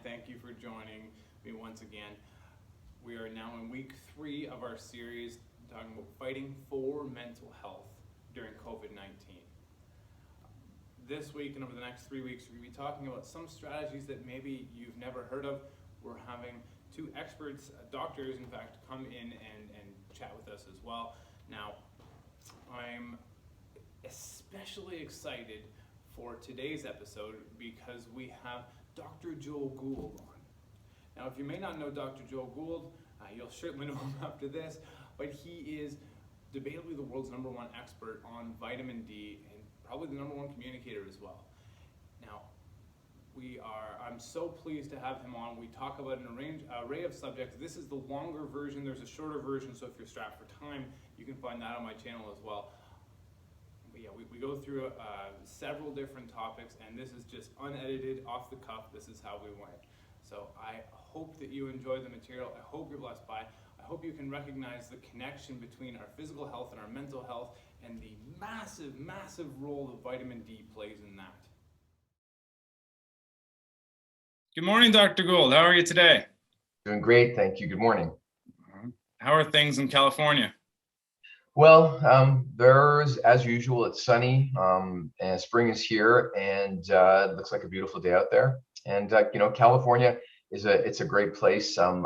Thank you for joining me once again. We are now in week 3 of our series talking about fighting for mental health during COVID-19. This week and over the next 3 weeks, we're going to be talking about some strategies that maybe you've never heard of. We're having 2 experts, doctors in fact, come in and chat with us as well. Now, I'm especially excited for today's episode because we have Dr. Joel Gould on. Now, if you may not know Dr. Joel Gould, you'll certainly know him after this, but he is debatably the world's #1 expert on vitamin D and probably the #1 communicator as well. Now, I'm so pleased to have him on. We talk about an array of subjects. This is the longer version. There's a shorter version, so if you're strapped for time, you can find that on my channel as well. But yeah, we go through several different topics, and this is just unedited, off the cuff. This is how we went. So I hope that you enjoy the material. I hope you're blessed by it. I hope you can recognize the connection between our physical health and our mental health and the massive, massive role that vitamin D plays in that. Good morning, Dr. Gould. How are you today? Doing great, thank you. Good morning. How are things in California? Well, there's, as usual, it's sunny, and spring is here, and it looks like a beautiful day out there. And California it's a great place. I'm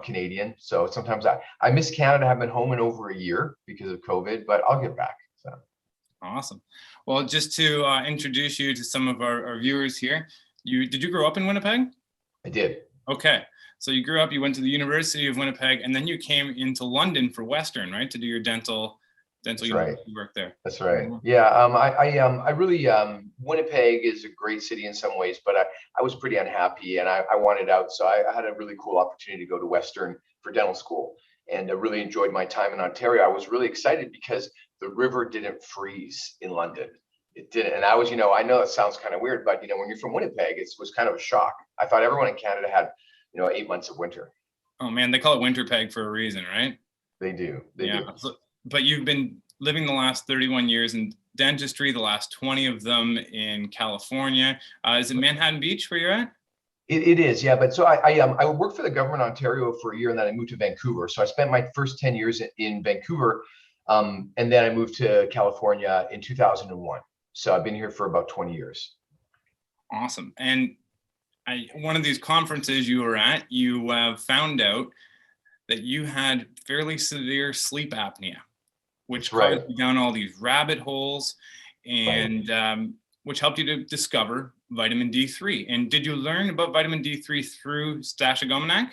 Canadian, so sometimes I miss Canada. I haven't been home in over a year because of COVID, but I'll get back. So awesome. Well, just to introduce you to some of our viewers here, did you grow up in Winnipeg? I did. Okay. So you grew up, you went to the University of Winnipeg, and then you came into London for Western, right, to do your dental university work there. That's right. Yeah. I really Winnipeg is a great city in some ways, but I was pretty unhappy, and I wanted out. So I had a really cool opportunity to go to Western for dental school, and I really enjoyed my time in Ontario. I was really excited because the river didn't freeze in London. It didn't, and I was, I know it sounds kind of weird, but when you're from Winnipeg, it was kind of a shock. I thought everyone in Canada had 8 months of winter. Oh man, they call it Winterpeg for a reason, right? They do. They do. But you've been living the last 31 years in dentistry, the last 20 of them in California. Is it Manhattan Beach where you're at? It is, yeah. But so I worked for the government of Ontario for a year, and then I moved to Vancouver. So I spent my first 10 years in Vancouver, and then I moved to California in 2001. So I've been here for about 20 years. Awesome. And one of these conferences you were at, you found out that you had fairly severe sleep apnea, which caused you down all these rabbit holes, and which helped you to discover vitamin D3. And did you learn about vitamin D3 through Stasha Gomanak?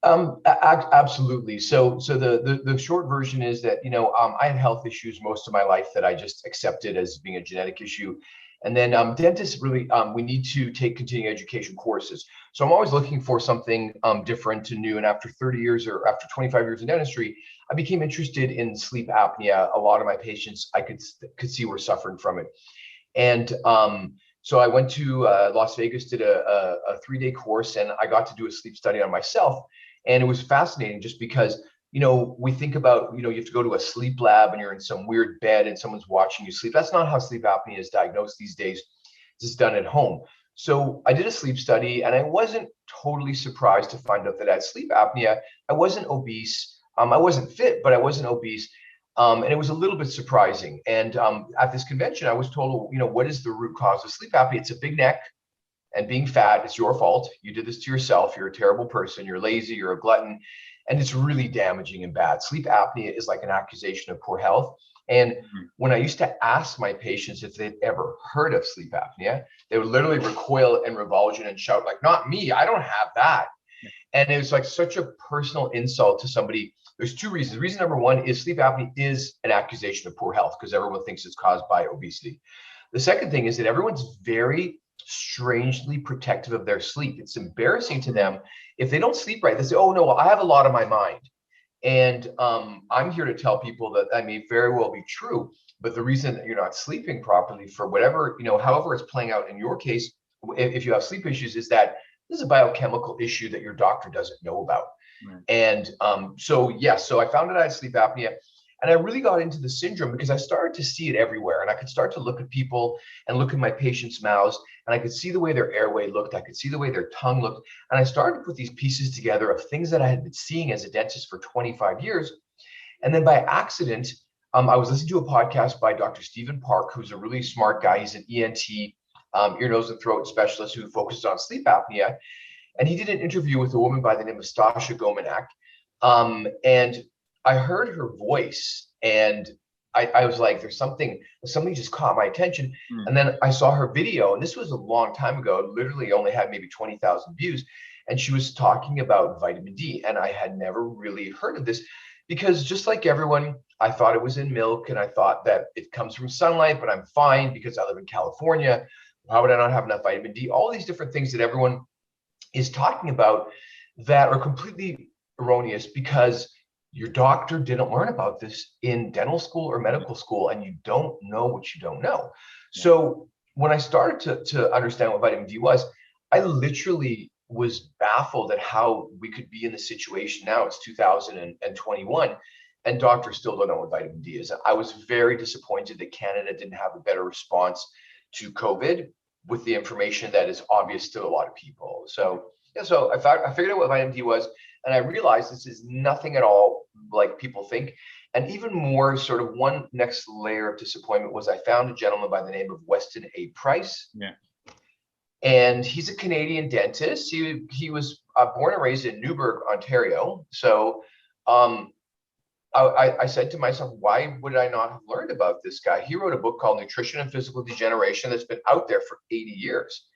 Absolutely. So the short version is that I had health issues most of my life that I just accepted as being a genetic issue. And then dentists really, we need to take continuing education courses. So I'm always looking for something different and new. And after 30 years or after 25 years in dentistry, I became interested in sleep apnea. A lot of my patients I could see were suffering from it. And so I went to Las Vegas, did a 3-day course, and I got to do a sleep study on myself. And it was fascinating just because we think about, you have to go to a sleep lab and you're in some weird bed and someone's watching you sleep. That's not how sleep apnea is diagnosed these days. It's done at home. So I did a sleep study, and I wasn't totally surprised to find out that I had sleep apnea. I wasn't obese. I wasn't fit, but I wasn't obese. And it was a little bit surprising. And at this convention, I was told, what is the root cause of sleep apnea? It's a big neck, and being fat is your fault. You did this to yourself. You're a terrible person. You're lazy. You're a glutton. And it's really damaging and bad. Sleep apnea is like an accusation of poor health. And when I used to ask my patients if they'd ever heard of sleep apnea, they would literally recoil and revulsion and shout like, not me, I don't have that. And it was like such a personal insult to somebody. There's 2 reasons. Reason number 1 is sleep apnea is an accusation of poor health because everyone thinks it's caused by obesity. The second thing is that everyone's very strangely protective of their sleep. It's embarrassing to them if they don't sleep right. They say, oh no, I have a lot on my mind. And I'm here to tell people that may very well be true, but the reason that you're not sleeping properly for whatever, however it's playing out in your case, if you have sleep issues, is that this is a biochemical issue that your doctor doesn't know about. And so I found out I had sleep apnea. And I really got into the syndrome because I started to see it everywhere. And I could start to look at people and look at my patients' mouths, and I could see the way their airway looked. I could see the way their tongue looked. And I started to put these pieces together of things that I had been seeing as a dentist for 25 years. And then by accident, I was listening to a podcast by Dr. Stephen Park, who's a really smart guy. He's an ENT, ear, nose, and throat specialist who focuses on sleep apnea. And he did an interview with a woman by the name of Stasha Gomanak. And I heard her voice, and I was like, something just caught my attention. And then I saw her video, and this was a long time ago. It literally only had maybe 20,000 views. And she was talking about vitamin D. And I had never really heard of this because, just like everyone, I thought it was in milk, and I thought that it comes from sunlight, but I'm fine because I live in California. How would I not have enough vitamin D? All these different things that everyone is talking about that are completely erroneous because your doctor didn't learn about this in dental school or medical school, and you don't know what you don't know. So when I started to understand what vitamin D was, I literally was baffled at how we could be in the situation now. It's 2021, and doctors still don't know what vitamin D is. I was very disappointed that Canada didn't have a better response to COVID with the information that is obvious to a lot of people. So so I figured out what vitamin D was, and I realized this is nothing at all like people think. And even more, sort of one next layer of disappointment was I found a gentleman by the name of Weston A. Price. And he's a Canadian dentist. He was born and raised in Newburgh, Ontario. So I said to myself, why would I not have learned about this guy? He wrote a book called Nutrition and Physical Degeneration that's been out there for 80 years.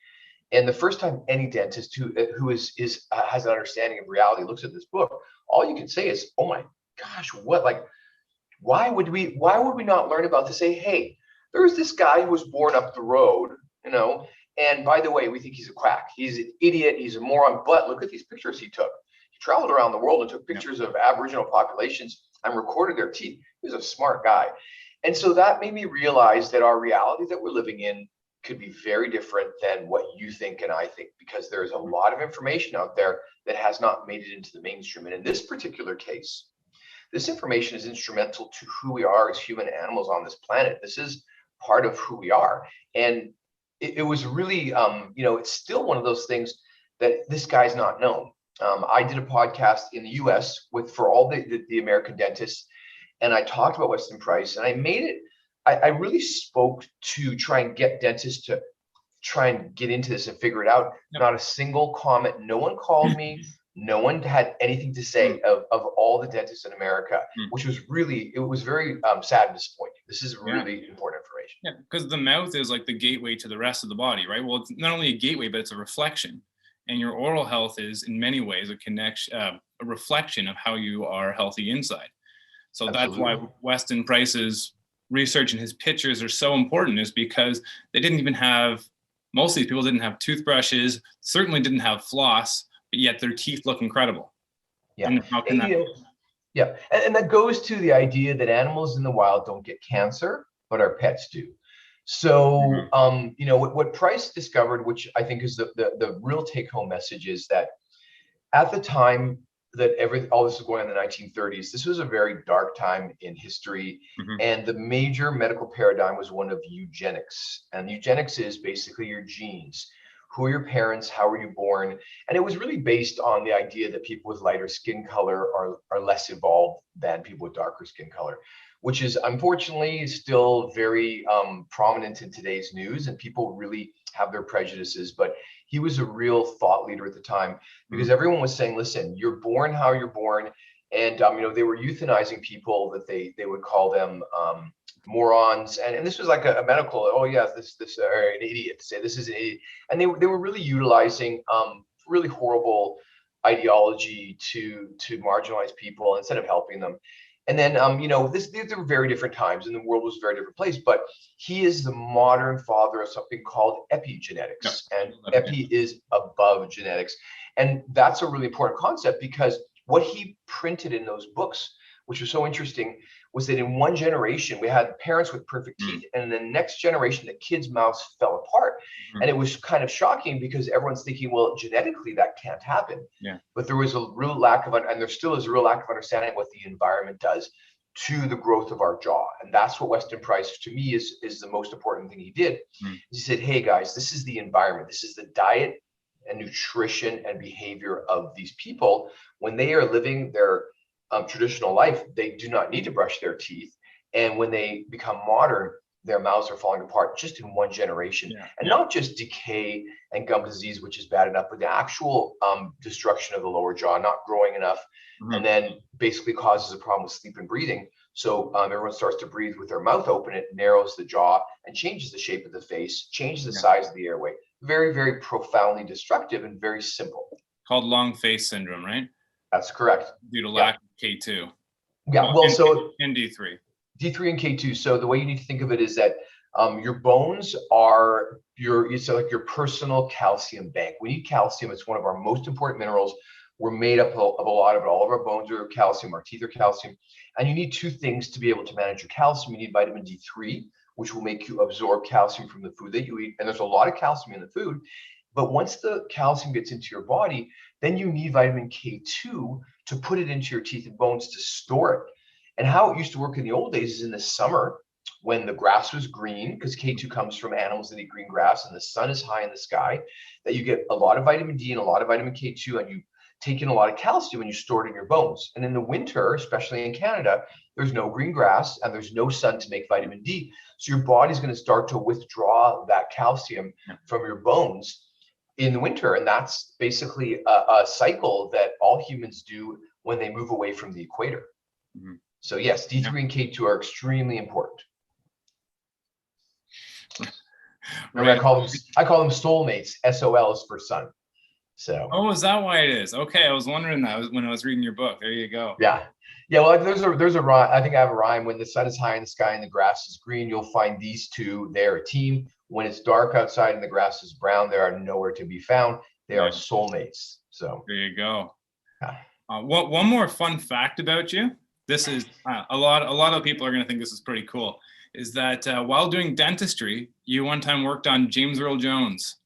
And the first time any dentist who has an understanding of reality looks at this book, all you can say is, oh my gosh, why would we not learn about this? Say, hey, there's this guy who was born up the road, and by the way, we think he's a quack. He's an idiot. He's a moron. But look at these pictures he took. He traveled around the world and took pictures of Aboriginal populations and recorded their teeth. He was a smart guy. And so that made me realize that our reality that we're living in could be very different than what you think and I think, because there's a lot of information out there that has not made it into the mainstream. And in this particular case, this information is instrumental to who we are as human animals on this planet. This is part of who we are. And it was really, it's still one of those things that this guy's not known. I did a podcast in the US for all the American dentists, and I talked about Weston Price, and I made it, I really spoke to try and get dentists to try and get into this and figure it out. Not a single comment. No one called me. No one had anything to say of all the dentists in America, which was really, it was very sad and disappointing. This is really important information. Yeah, because the mouth is like the gateway to the rest of the body, right? Well, it's not only a gateway, but it's a reflection. And your oral health is in many ways a reflection of how you are healthy inside. So Absolutely. That's why Weston Price's research and his pictures are so important, is because they didn't even have, most of these people didn't have toothbrushes, certainly didn't have floss, but yet their teeth look incredible. Yeah. And how can that be? Yeah. And that goes to the idea that animals in the wild don't get cancer, but our pets do. So, what Price discovered, which I think is the real take-home message, is that at the time that all this was going on in the 1930s, this was a very dark time in history. And the major medical paradigm was one of eugenics. And eugenics is basically your genes. Who are your parents? How were you born? And it was really based on the idea that people with lighter skin color are less evolved than people with darker skin color, which is unfortunately still very prominent in today's news, and people really have their prejudices. But he was a real thought leader at the time, because everyone was saying, listen, you're born how you're born. And they were euthanizing people, that they would call them morons, and this was like a medical, oh yeah, this or an idiot, to say this is an idiot. And they were really utilizing really horrible ideology to marginalize people instead of helping them. And then these are very different times, and the world was a very different place. But he is the modern father of something called epigenetics, and epi is above genetics. And that's a really important concept, because what he printed in those books, which was so interesting, was that in one generation we had parents with perfect teeth, and in the next generation the kids' mouths fell apart. And it was kind of shocking, because everyone's thinking, well, genetically that can't happen. But there was a real lack of, and there still is a real lack of understanding what the environment does to the growth of our jaw. And that's what Weston Price, to me, is the most important thing he did. He said, hey guys, this is the environment, this is the diet and nutrition and behavior of these people. When they are living their traditional life, they do not need to brush their teeth. And when they become modern, their mouths are falling apart just in one generation. And not just decay and gum disease, which is bad enough, but the actual destruction of the lower jaw, not growing enough, and then basically causes a problem with sleep and breathing. So everyone starts to breathe with their mouth open. It narrows the jaw and changes the shape of the face, changes the size of the airway. Very, very profoundly destructive and very simple. Called long face syndrome, right? That's correct. Due to lack of K2. Yeah, well, so and D3. D3 and K2. So the way you need to think of it is that your bones are it's like your personal calcium bank. We need calcium. It's one of our most important minerals. We're made up of a lot of it. All of our bones are calcium, our teeth are calcium. And you need two things to be able to manage your calcium. You need vitamin D3, which will make you absorb calcium from the food that you eat. And there's a lot of calcium in the food. But once the calcium gets into your body, then you need vitamin K2 to put it into your teeth and bones to store it. And how it used to work in the old days is in the summer when the grass was green, because K2 comes from animals that eat green grass and the sun is high in the sky, that you get a lot of vitamin D and a lot of vitamin K2, and you take in a lot of calcium and you store it in your bones. And in the winter, especially in Canada, there's no green grass and there's no sun to make vitamin D. So your body's going to start to withdraw that calcium from your bones in the winter. And that's basically a cycle that all humans do when they move away from the equator. So yes, D3 and K2 are extremely important. Remember, I call them soulmates. SOL is for sun. So. Oh, is that why it is? Okay, I was wondering that when I was reading your book. There you go. Yeah. Well, there's a rhyme. I think I have a rhyme. When the sun is high in the sky and the grass is green, you'll find these two. They're a team. When it's dark outside and the grass is brown, they are nowhere to be found. They are soulmates. So there you go. One more fun fact about you. This is a lot of people are going to think this is pretty cool. Is that while doing dentistry, you one time worked on James Earl Jones?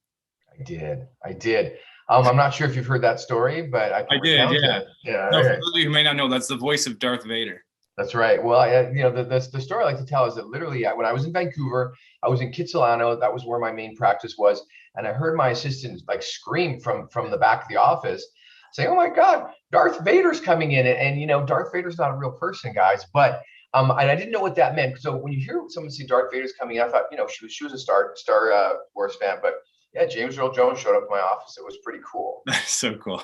I did. I'm not sure if you've heard that story, but I did. Yeah. No, okay. for those of you who may not know, that's the voice of Darth Vader. That's right. Well, the story I like to tell is that literally when I was in Vancouver, I was in Kitsilano. That was where my main practice was, and I heard my assistant like scream from the back of the office, saying, "Oh my God, Darth Vader's coming in!" And Darth Vader's not a real person, guys. But and I didn't know what that meant. So when you hear someone say Darth Vader's coming in, I thought she was a Star Wars fan, but yeah, James Earl Jones showed up in my office. It was pretty cool. That's so cool.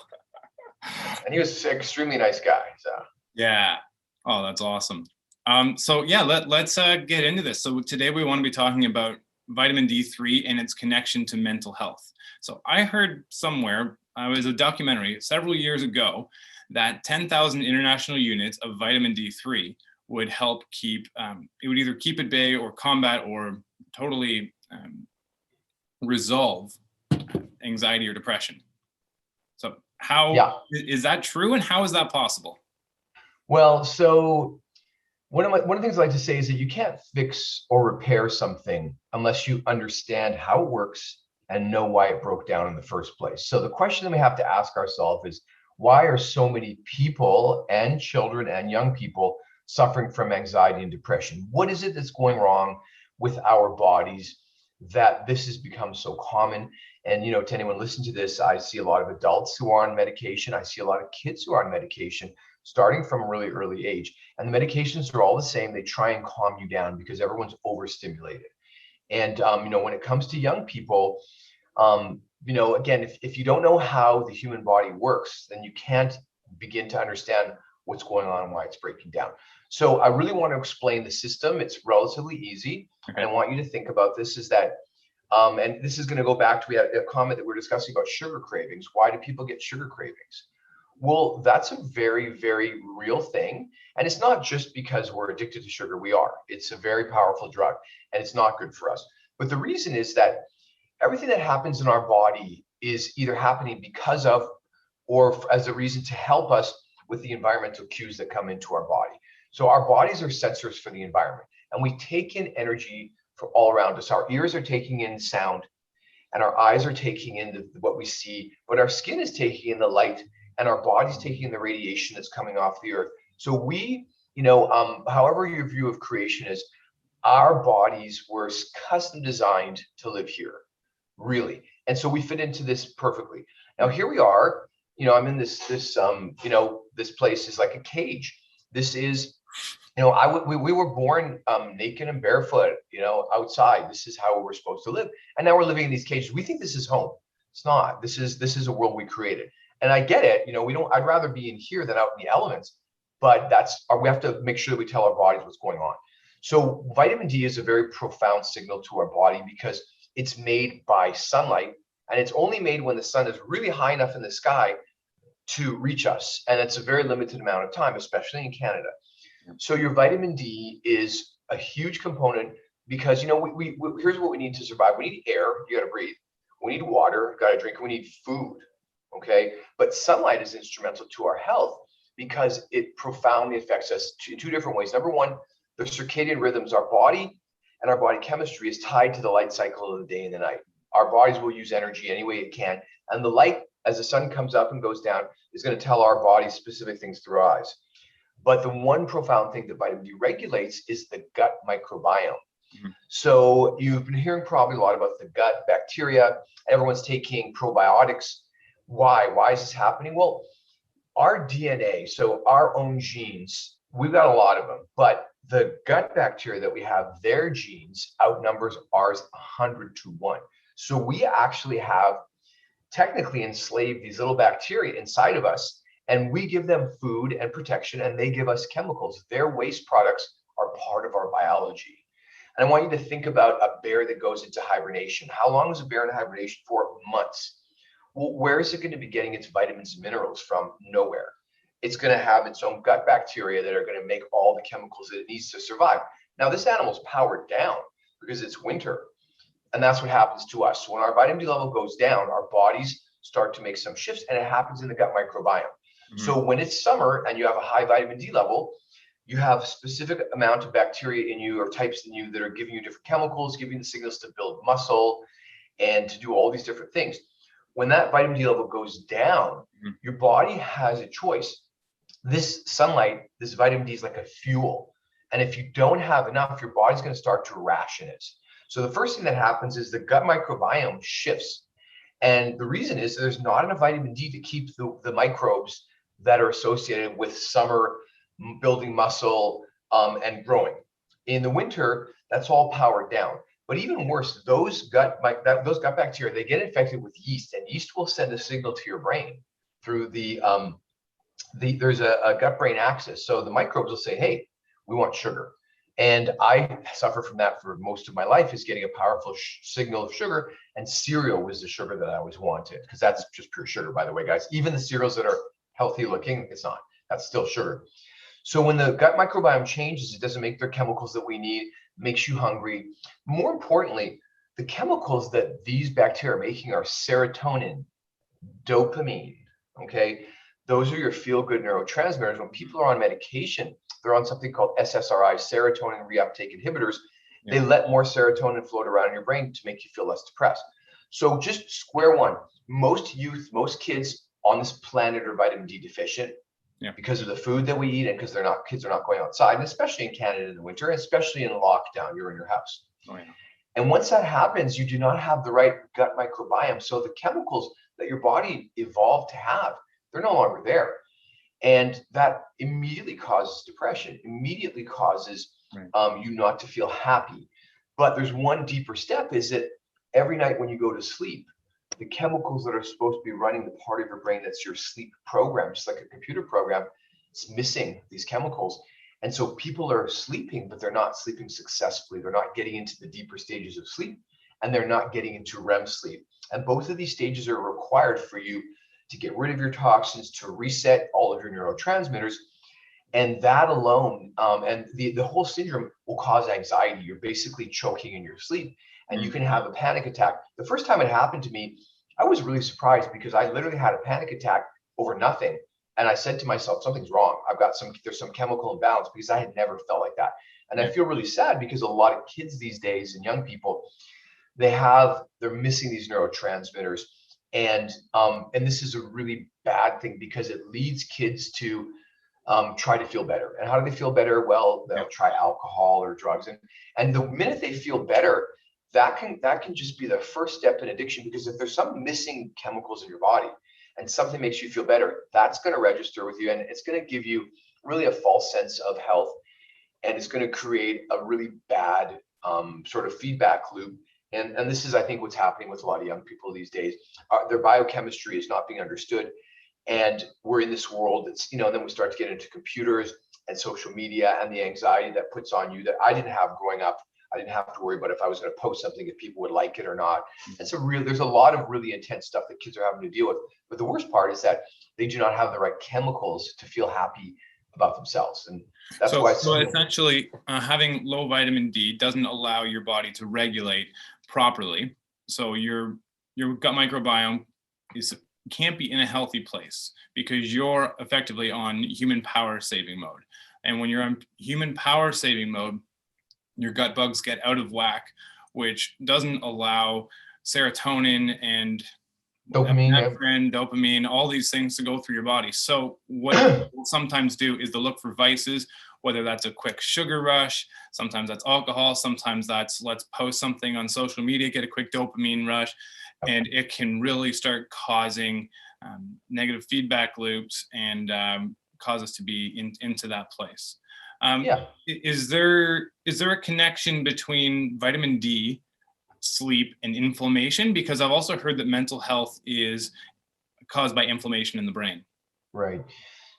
And he was an extremely nice guy. So yeah. Oh, that's awesome. So yeah, let's get into this. So today we want to be talking about vitamin D3 and its connection to mental health. So I heard somewhere, it was a documentary several years ago, that 10,000 international units of vitamin D3 would help keep, it would either keep at bay or combat or totally resolve anxiety or depression. So how is that true, and how is that possible? Well, so one of the things I like to say is that you can't fix or repair something unless you understand how it works and know why it broke down in the first place. So the question that we have to ask ourselves is, why are so many people and children and young people suffering from anxiety and depression? What is it that's going wrong with our bodies that this has become so common? And to anyone listening to this, I see a lot of adults who are on medication. I see a lot of kids who are on medication starting from a really early age. And the medications are all the same. They try and calm you down because everyone's overstimulated. And when it comes to young people, again, if you don't know how the human body works, then you can't begin to understand what's going on and why it's breaking down. So I really want to explain the system. It's relatively easy. Okay. And I want you to think about this is that, and this is going to go back to, we had a comment that we were discussing about sugar cravings. Why do people get sugar cravings? Well, that's a very, very real thing. And it's not just because we're addicted to sugar. We are. It's a very powerful drug and it's not good for us. But the reason is that everything that happens in our body is either happening because of or as a reason to help us with the environmental cues that come into our body. So our bodies are sensors for the environment, and we take in energy from all around us. Our ears are taking in sound, and our eyes are taking in what we see, but our skin is taking in the light, and our body's taking in the radiation that's coming off the earth. So we however your view of creation is, our bodies were custom designed to live here, really. And so we fit into this perfectly. Now here we are, I'm in this place is like a cage. This is, we were born naked and barefoot, outside. This is how we're supposed to live. And now we're living in these cages. We think this is home. It's not. This is a world we created. And I get it. I'd rather be in here than out in the elements, but we have to make sure that we tell our bodies what's going on. So vitamin D is a very profound signal to our body because it's made by sunlight, and it's only made when the sun is really high enough in the sky to reach us. And it's a very limited amount of time, especially in Canada. So your vitamin D is a huge component because, we here's what we need to survive. We need air, you got to breathe. We need water, got to drink. We need food, okay? But sunlight is instrumental to our health because it profoundly affects us in two different ways. Number one, the circadian rhythms, our body and our body chemistry is tied to the light cycle of the day and the night. Our bodies will use energy any way it can. And the light, as the sun comes up and goes down, is going to tell our bodies specific things through our eyes. But the one profound thing that vitamin D regulates is the gut microbiome. Mm-hmm. So you've been hearing probably a lot about the gut bacteria. Everyone's taking probiotics. Why? Why is this happening? Well, our DNA, so our own genes, we've got a lot of them, but the gut bacteria that we have, their genes outnumbers ours 100 to 1. So we actually have technically enslaved these little bacteria inside of us, and we give them food and protection, and they give us chemicals. Their waste products are part of our biology. And I want you to think about a bear that goes into hibernation. How long is a bear in hibernation for? Months. Well, where is it going to be getting its vitamins and minerals from? Nowhere. It's going to have its own gut bacteria that are going to make all the chemicals that it needs to survive. Now, this animal's powered down because it's winter, and that's what happens to us. So when our vitamin D level goes down, our bodies start to make some shifts, and it happens in the gut microbiome. Mm-hmm. So when it's summer and you have a high vitamin D level, you have a specific amount of bacteria in you or types in you that are giving you different chemicals, giving you the signals to build muscle and to do all these different things. When that vitamin D level goes down, mm-hmm. your body has a choice. This sunlight, this vitamin D is like a fuel. And if you don't have enough, your body's going to start to ration it. So the first thing that happens is the gut microbiome shifts. And the reason is there's not enough vitamin D to keep the microbes that are associated with summer building muscle and growing. In the winter, that's all powered down. But even worse, those gut bacteria, they get infected with yeast, and yeast will send a signal to your brain through there's a gut-brain axis. So the microbes will say, hey, we want sugar. And I suffer from that for most of my life, is getting a powerful signal of sugar. And cereal was the sugar that I always wanted, because that's just pure sugar, by the way, guys. Even the cereals that are healthy looking, it's not. That's still sugar. So when the gut microbiome changes, it doesn't make the chemicals that we need, makes you hungry. More importantly, the chemicals that these bacteria are making are serotonin, dopamine, okay? Those are your feel-good neurotransmitters. When people are on medication, they're on something called SSRI, serotonin reuptake inhibitors. Yeah. They let more serotonin float around in your brain to make you feel less depressed. So just square one, most youth, most kids on this planet are vitamin D deficient. Yeah. Because of the food that we eat and because kids are not going outside, and especially in Canada in the winter, especially in lockdown, you're in your house. Oh, yeah. And once that happens, you do not have the right gut microbiome. So the chemicals that your body evolved to have, they're no longer there. And that immediately causes depression, immediately causes you not to feel happy. But there's one deeper step, is that every night when you go to sleep, the chemicals that are supposed to be running the part of your brain that's your sleep program, just like a computer program, it's missing these chemicals. And so people are sleeping, but they're not sleeping successfully. They're not getting into the deeper stages of sleep, and they're not getting into REM sleep. And both of these stages are required for you to get rid of your toxins, to reset all of your neurotransmitters. And that alone, and the whole syndrome will cause anxiety. You're basically choking in your sleep, and you can have a panic attack. The first time it happened to me, I was really surprised, because I literally had a panic attack over nothing. And I said to myself, something's wrong. There's some chemical imbalance, because I had never felt like that. And I feel really sad, because a lot of kids these days and young people, they're missing these neurotransmitters. And this is a really bad thing, because it leads kids to try to feel better. And how do they feel better? Well, they'll try alcohol or drugs. And the minute they feel better, that can just be the first step in addiction, because if there's some missing chemicals in your body and something makes you feel better, that's going to register with you, and it's going to give you really a false sense of health, and it's going to create a really bad sort of feedback loop. And this is, I think, what's happening with a lot of young people these days. Their biochemistry is not being understood. And we're in this world that's, then we start to get into computers and social media and the anxiety that puts on you that I didn't have growing up. I didn't have to worry about if I was going to post something, if people would like it or not. And so there's a lot of really intense stuff that kids are having to deal with. But the worst part is that they do not have the right chemicals to feel happy about themselves. And that's why. So essentially, having low vitamin D doesn't allow your body to regulate properly. So your gut microbiome can't be in a healthy place because you're effectively on human power saving mode. And when you're on human power saving mode, your gut bugs get out of whack, which doesn't allow serotonin and dopamine, all these things to go through your body. So what people sometimes do is to look for vices, whether that's a quick sugar rush, sometimes that's alcohol, sometimes that's let's post something on social media, get a quick dopamine rush, and it can really start causing negative feedback loops and cause us to be into that place. Is there a connection between vitamin D, sleep, and inflammation? Because I've also heard that mental health is caused by inflammation in the brain. Right.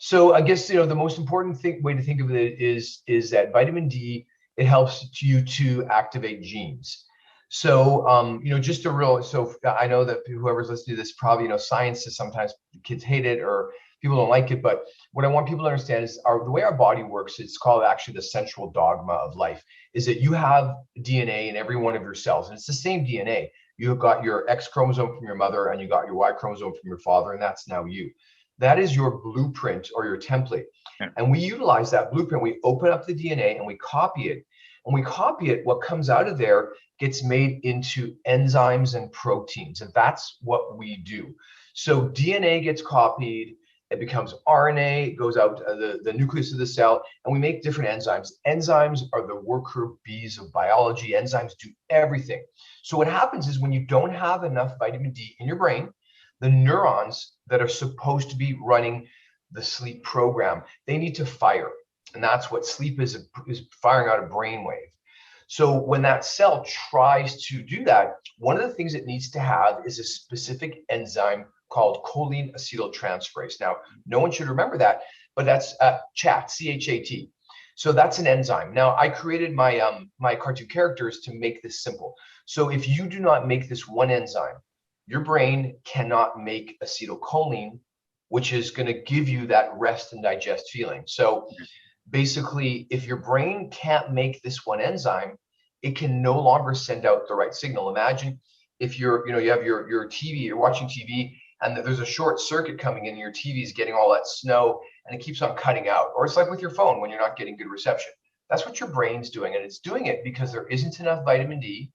So I guess the most important way to think of it is that vitamin D, it helps you to activate genes. So so I know that whoever's listening to this probably science is sometimes kids hate it or people don't like it, but what I want people to understand is the way our body works. It's called actually the central dogma of life. Is that you have DNA in every one of your cells, and it's the same DNA. You've got your X chromosome from your mother, and you got your Y chromosome from your father, and that's now you. That is your blueprint or your template. Yeah. And we utilize that blueprint. We open up the DNA and we copy it. When we copy it, what comes out of there gets made into enzymes and proteins. And that's what we do. So DNA gets copied, it becomes RNA, it goes out the nucleus of the cell, and we make different enzymes. Enzymes are the worker bees of biology. Enzymes do everything. So what happens is when you don't have enough vitamin D in your brain, the neurons that are supposed to be running the sleep program, they need to fire. And that's what sleep is firing out a brainwave. So when that cell tries to do that, one of the things it needs to have is a specific enzyme called choline acetyltransferase. Now, no one should remember that, but that's CHAT, C-H-A-T. So that's an enzyme. Now, I created my my cartoon characters to make this simple. So if you do not make this one enzyme, your brain cannot make acetylcholine, which is going to give you that rest and digest feeling. So basically, if your brain can't make this one enzyme, it can no longer send out the right signal. Imagine if you have your TV, you're watching TV, and there's a short circuit coming in, your TV is getting all that snow, and it keeps on cutting out. Or it's like with your phone when you're not getting good reception. That's what your brain's doing, and it's doing it because there isn't enough vitamin D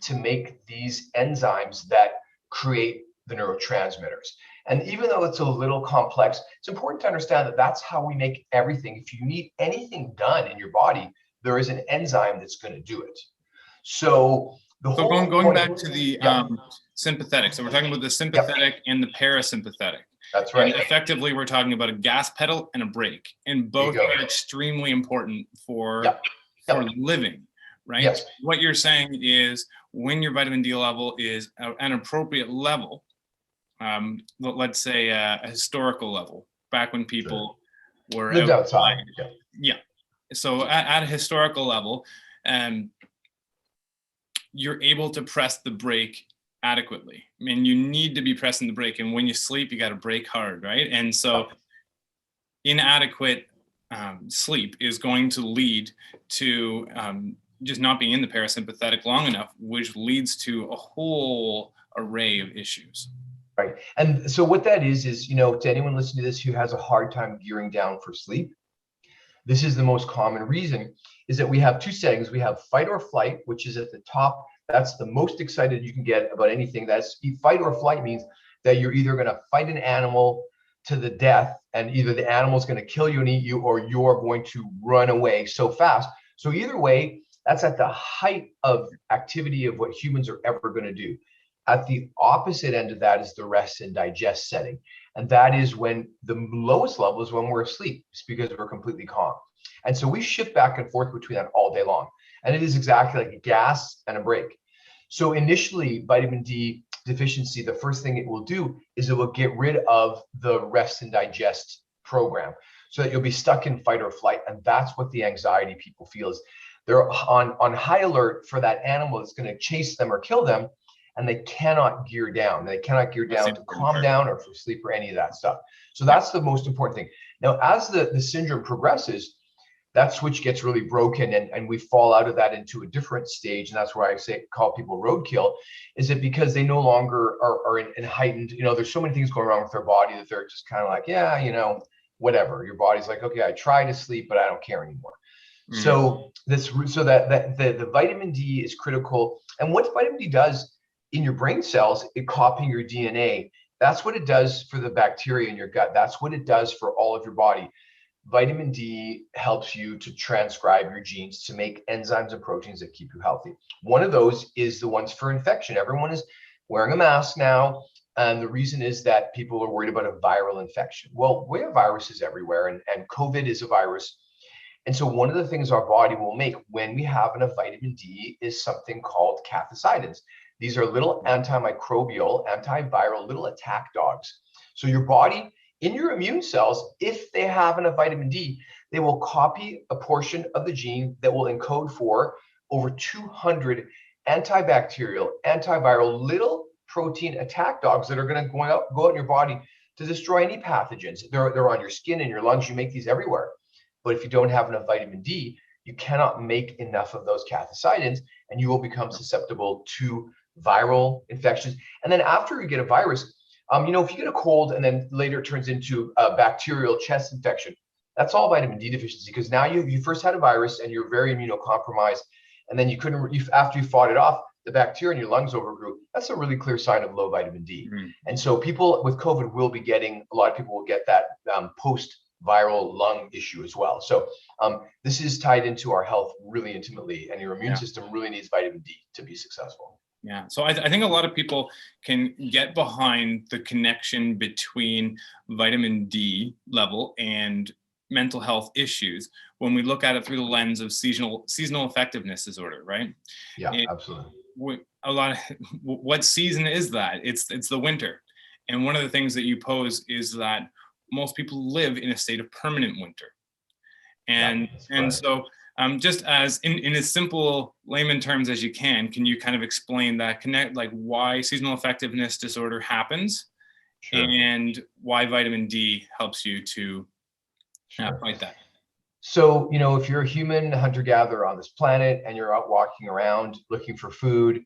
to make these enzymes that create the neurotransmitters. And even though it's a little complex, it's important to understand that that's how we make everything. If you need anything done in your body, there is an enzyme that's going to do it. So going back to the sympathetic. So we're talking about the sympathetic and the parasympathetic. That's right. And effectively, we're talking about a gas pedal and a brake, and both are extremely important for living, right? Yes. What you're saying is when your vitamin D level is an appropriate level, let's say a historical level, back when people were lived outside. So at a historical level, you're able to press the brake adequately. I mean, you need to be pressing the brake, and when you sleep, you got to brake hard, right? And so inadequate sleep is going to lead to just not being in the parasympathetic long enough, which leads to a whole array of issues. Right. And so what that is, to anyone listening to this who has a hard time gearing down for sleep, this is the most common reason, is that we have two settings. We have fight or flight, which is at the top. That's the most excited you can get about anything. That's fight or flight means that you're either going to fight an animal to the death, and either the animal's going to kill you and eat you, or you're going to run away so fast. So either way, that's at the height of activity of what humans are ever going to do. At the opposite end of that is the rest and digest setting. And that is when the lowest level is when we're asleep. It's because we're completely calm. And so we shift back and forth between that all day long. And it is exactly like a gas and a brake. So initially, vitamin D deficiency, the first thing it will do is it will get rid of the rest and digest program, so that you'll be stuck in fight or flight. And that's what the anxiety people feel is they're on high alert for that animal that's going to chase them or kill them, and they cannot gear down. They cannot gear down to calm down or for sleep or any of that stuff. So that's the most important thing. Now, as the syndrome progresses, that switch gets really broken, and we fall out of that into a different stage. And that's why I call people roadkill. Is it because they no longer are in heightened, there's so many things going wrong with their body that they're just kind of like, yeah, whatever. Your body's like, okay, I try to sleep, but I don't care anymore. So that the vitamin D is critical. And what vitamin D does in your brain cells, it copying your DNA. That's what it does for the bacteria in your gut. That's what it does for all of your body. Vitamin D helps you to transcribe your genes to make enzymes and proteins that keep you healthy. One of those is the ones for infection. Everyone is wearing a mask now. And the reason is that people are worried about a viral infection. Well, we have viruses everywhere, and COVID is a virus. And so one of the things our body will make when we have enough vitamin D is something called cathepsidins. These are little antimicrobial, antiviral little attack dogs. So your body, in your immune cells, if they have enough vitamin D, they will copy a portion of the gene that will encode for over 200 antibacterial, antiviral little protein attack dogs that are going to go out in your body to destroy any pathogens. They're on your skin and your lungs. You make these everywhere. But if you don't have enough vitamin D, you cannot make enough of those cathepsidins, and you will become susceptible to viral infections. And then after you get a virus, if you get a cold and then later it turns into a bacterial chest infection, that's all vitamin D deficiency, because now you first had a virus and you're very immunocompromised, and then after you fought it off, the bacteria in your lungs overgrew. That's a really clear sign of low vitamin D. And so people with COVID a lot of people will get that post-viral lung issue as well. So this is tied into our health really intimately, and your immune system really needs vitamin D to be successful. Yeah, so I think a lot of people can get behind the connection between vitamin D level and mental health issues when we look at it through the lens of seasonal effectiveness disorder, right? Yeah, absolutely. What season is that? It's the winter. And one of the things that you pose is that most people live in a state of permanent winter. And so just as in as simple layman terms as you can you kind of explain that why seasonal effectiveness disorder happens? Sure. And why vitamin D helps you to fight that? So, if you're a human hunter-gatherer on this planet and you're out walking around looking for food,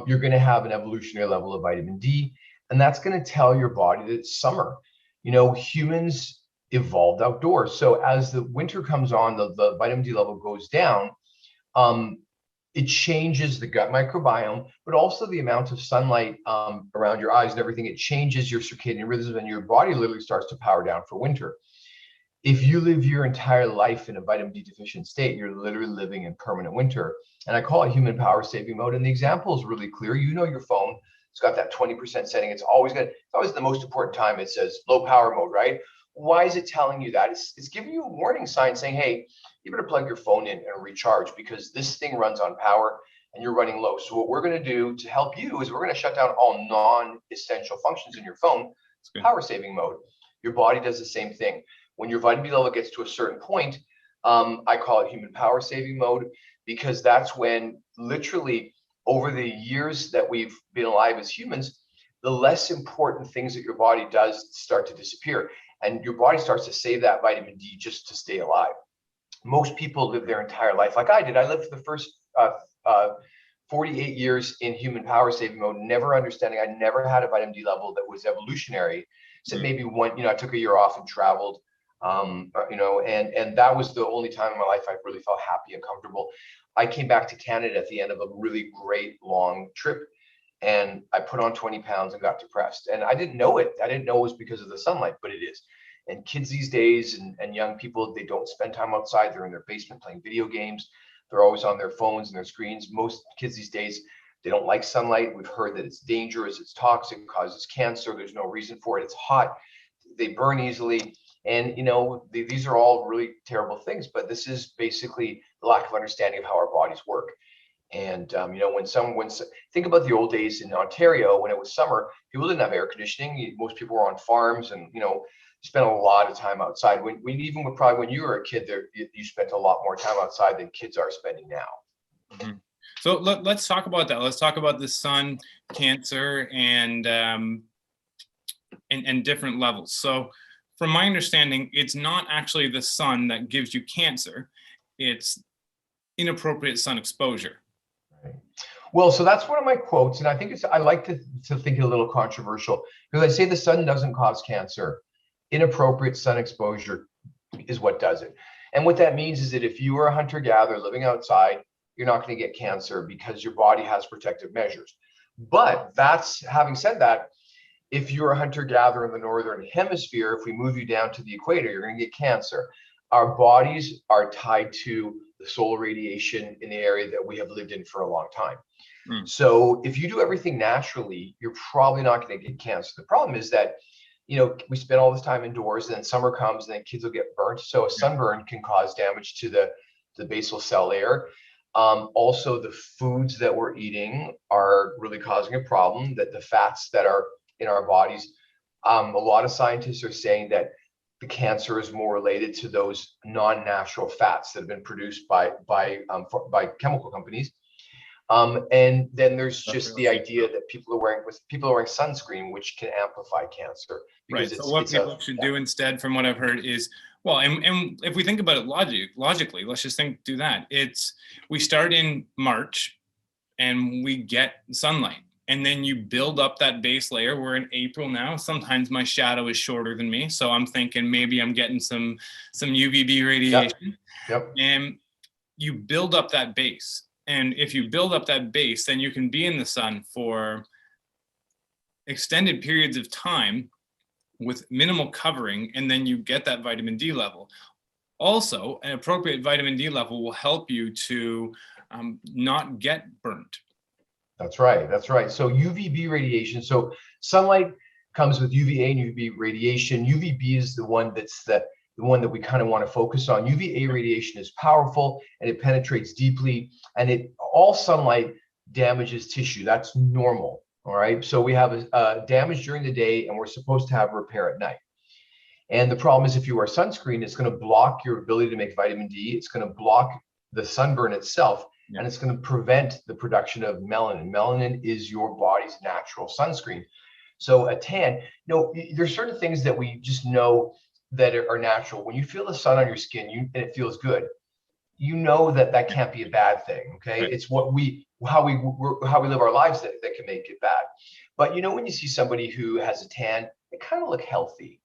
you're going to have an evolutionary level of vitamin D, and that's going to tell your body that it's summer. Humans evolved outdoors. So as the winter comes on, the vitamin D level goes down. It changes the gut microbiome, but also the amount of sunlight around your eyes and everything. It changes your circadian rhythms, and your body literally starts to power down for winter. If you live your entire life in a vitamin D deficient state, you're literally living in permanent winter. And I call it human power saving mode. And the example is really clear. Your phone, it's got that 20% setting. It's always the most important time. It says low power mode, right? Why is it telling you that? It's giving you a warning sign saying, hey, you better plug your phone in and recharge, because this thing runs on power and you're running low. So what we're going to do to help you is we're going to shut down all non-essential functions in your phone. It's power saving mode. Your body does the same thing. When your vitamin D level gets to a certain point, I call it human power saving mode, because that's when literally over the years that we've been alive as humans, the less important things that your body does start to disappear. And your body starts to save that vitamin D just to stay alive. Most people live their entire life like I did. I lived for the first 48 years in human power saving mode, never understanding. I never had a vitamin D level that was evolutionary. So maybe I took a year off and traveled, and that was the only time in my life I really felt happy and comfortable. I came back to Canada at the end of a really great long trip, and I put on 20 pounds and got depressed. And I didn't know it. I didn't know it was because of the sunlight, but it is. And kids these days and young people, they don't spend time outside. They're in their basement playing video games. They're always on their phones and their screens. Most kids these days, they don't like sunlight. We've heard that it's dangerous, it's toxic, causes cancer. There's no reason for it. It's hot. They burn easily. And, these are all really terrible things, but this is basically the lack of understanding of how our bodies work. And, think about the old days in Ontario, when it was summer, people didn't have air conditioning. Most people were on farms and, spent a lot of time outside. When you were a kid there, you spent a lot more time outside than kids are spending now. Mm-hmm. So let's talk about that. Let's talk about the sun, cancer, and different levels. So from my understanding, it's not actually the sun that gives you cancer. It's inappropriate sun exposure. Right. Well, so that's one of my quotes. And I think I like to think it a little controversial, because I say the sun doesn't cause cancer. Inappropriate sun exposure is what does it. And what that means is that if you are a hunter-gatherer living outside, you're not going to get cancer because your body has protective measures. But having said that, if you're a hunter-gatherer in the northern hemisphere, if we move you down to the equator, you're going to get cancer. Our bodies are tied to the solar radiation in the area that we have lived in for a long time. So if you do everything naturally, you're probably not going to get cancer. The problem is that we spend all this time indoors, and then summer comes and then kids will get burnt. So a sunburn can cause damage to the basal cell layer. Also, the foods that we're eating are really causing a problem, that the fats that are in our bodies. A lot of scientists are saying that the cancer is more related to those non-natural fats that have been produced by chemical companies. And then there's just the idea that people are wearing sunscreen, which can amplify cancer. Right. So what people should do instead, from what I've heard, is, well, and if we think about it logically, let's just do that. We start in March and we get sunlight, and then you build up that base layer. We're in April now. Sometimes my shadow is shorter than me, so I'm thinking maybe I'm getting some UVB radiation. Yep. And you build up that base. And if you build up that base, then you can be in the sun for extended periods of time with minimal covering, and then you get that vitamin D level. Also, an appropriate vitamin D level will help you to not get burnt. That's right. So UVB radiation. So sunlight comes with UVA and UVB radiation. UVB is the one that's the one that we kind of want to focus on. UVA radiation is powerful and it penetrates deeply, and all sunlight damages tissue. That's normal. All right. So we have damage during the day, and we're supposed to have repair at night. And the problem is, if you wear sunscreen, it's going to block your ability to make vitamin D. It's going to block the sunburn itself, and it's going to prevent the production of melanin. Melanin is your body's natural sunscreen. So a tan, there's certain things that we just know that are natural. When you feel the sun on your skin and it feels good, that can't be a bad thing. Okay. Right. It's how we live our lives that can make it bad. But when you see somebody who has a tan, they kind of look healthy.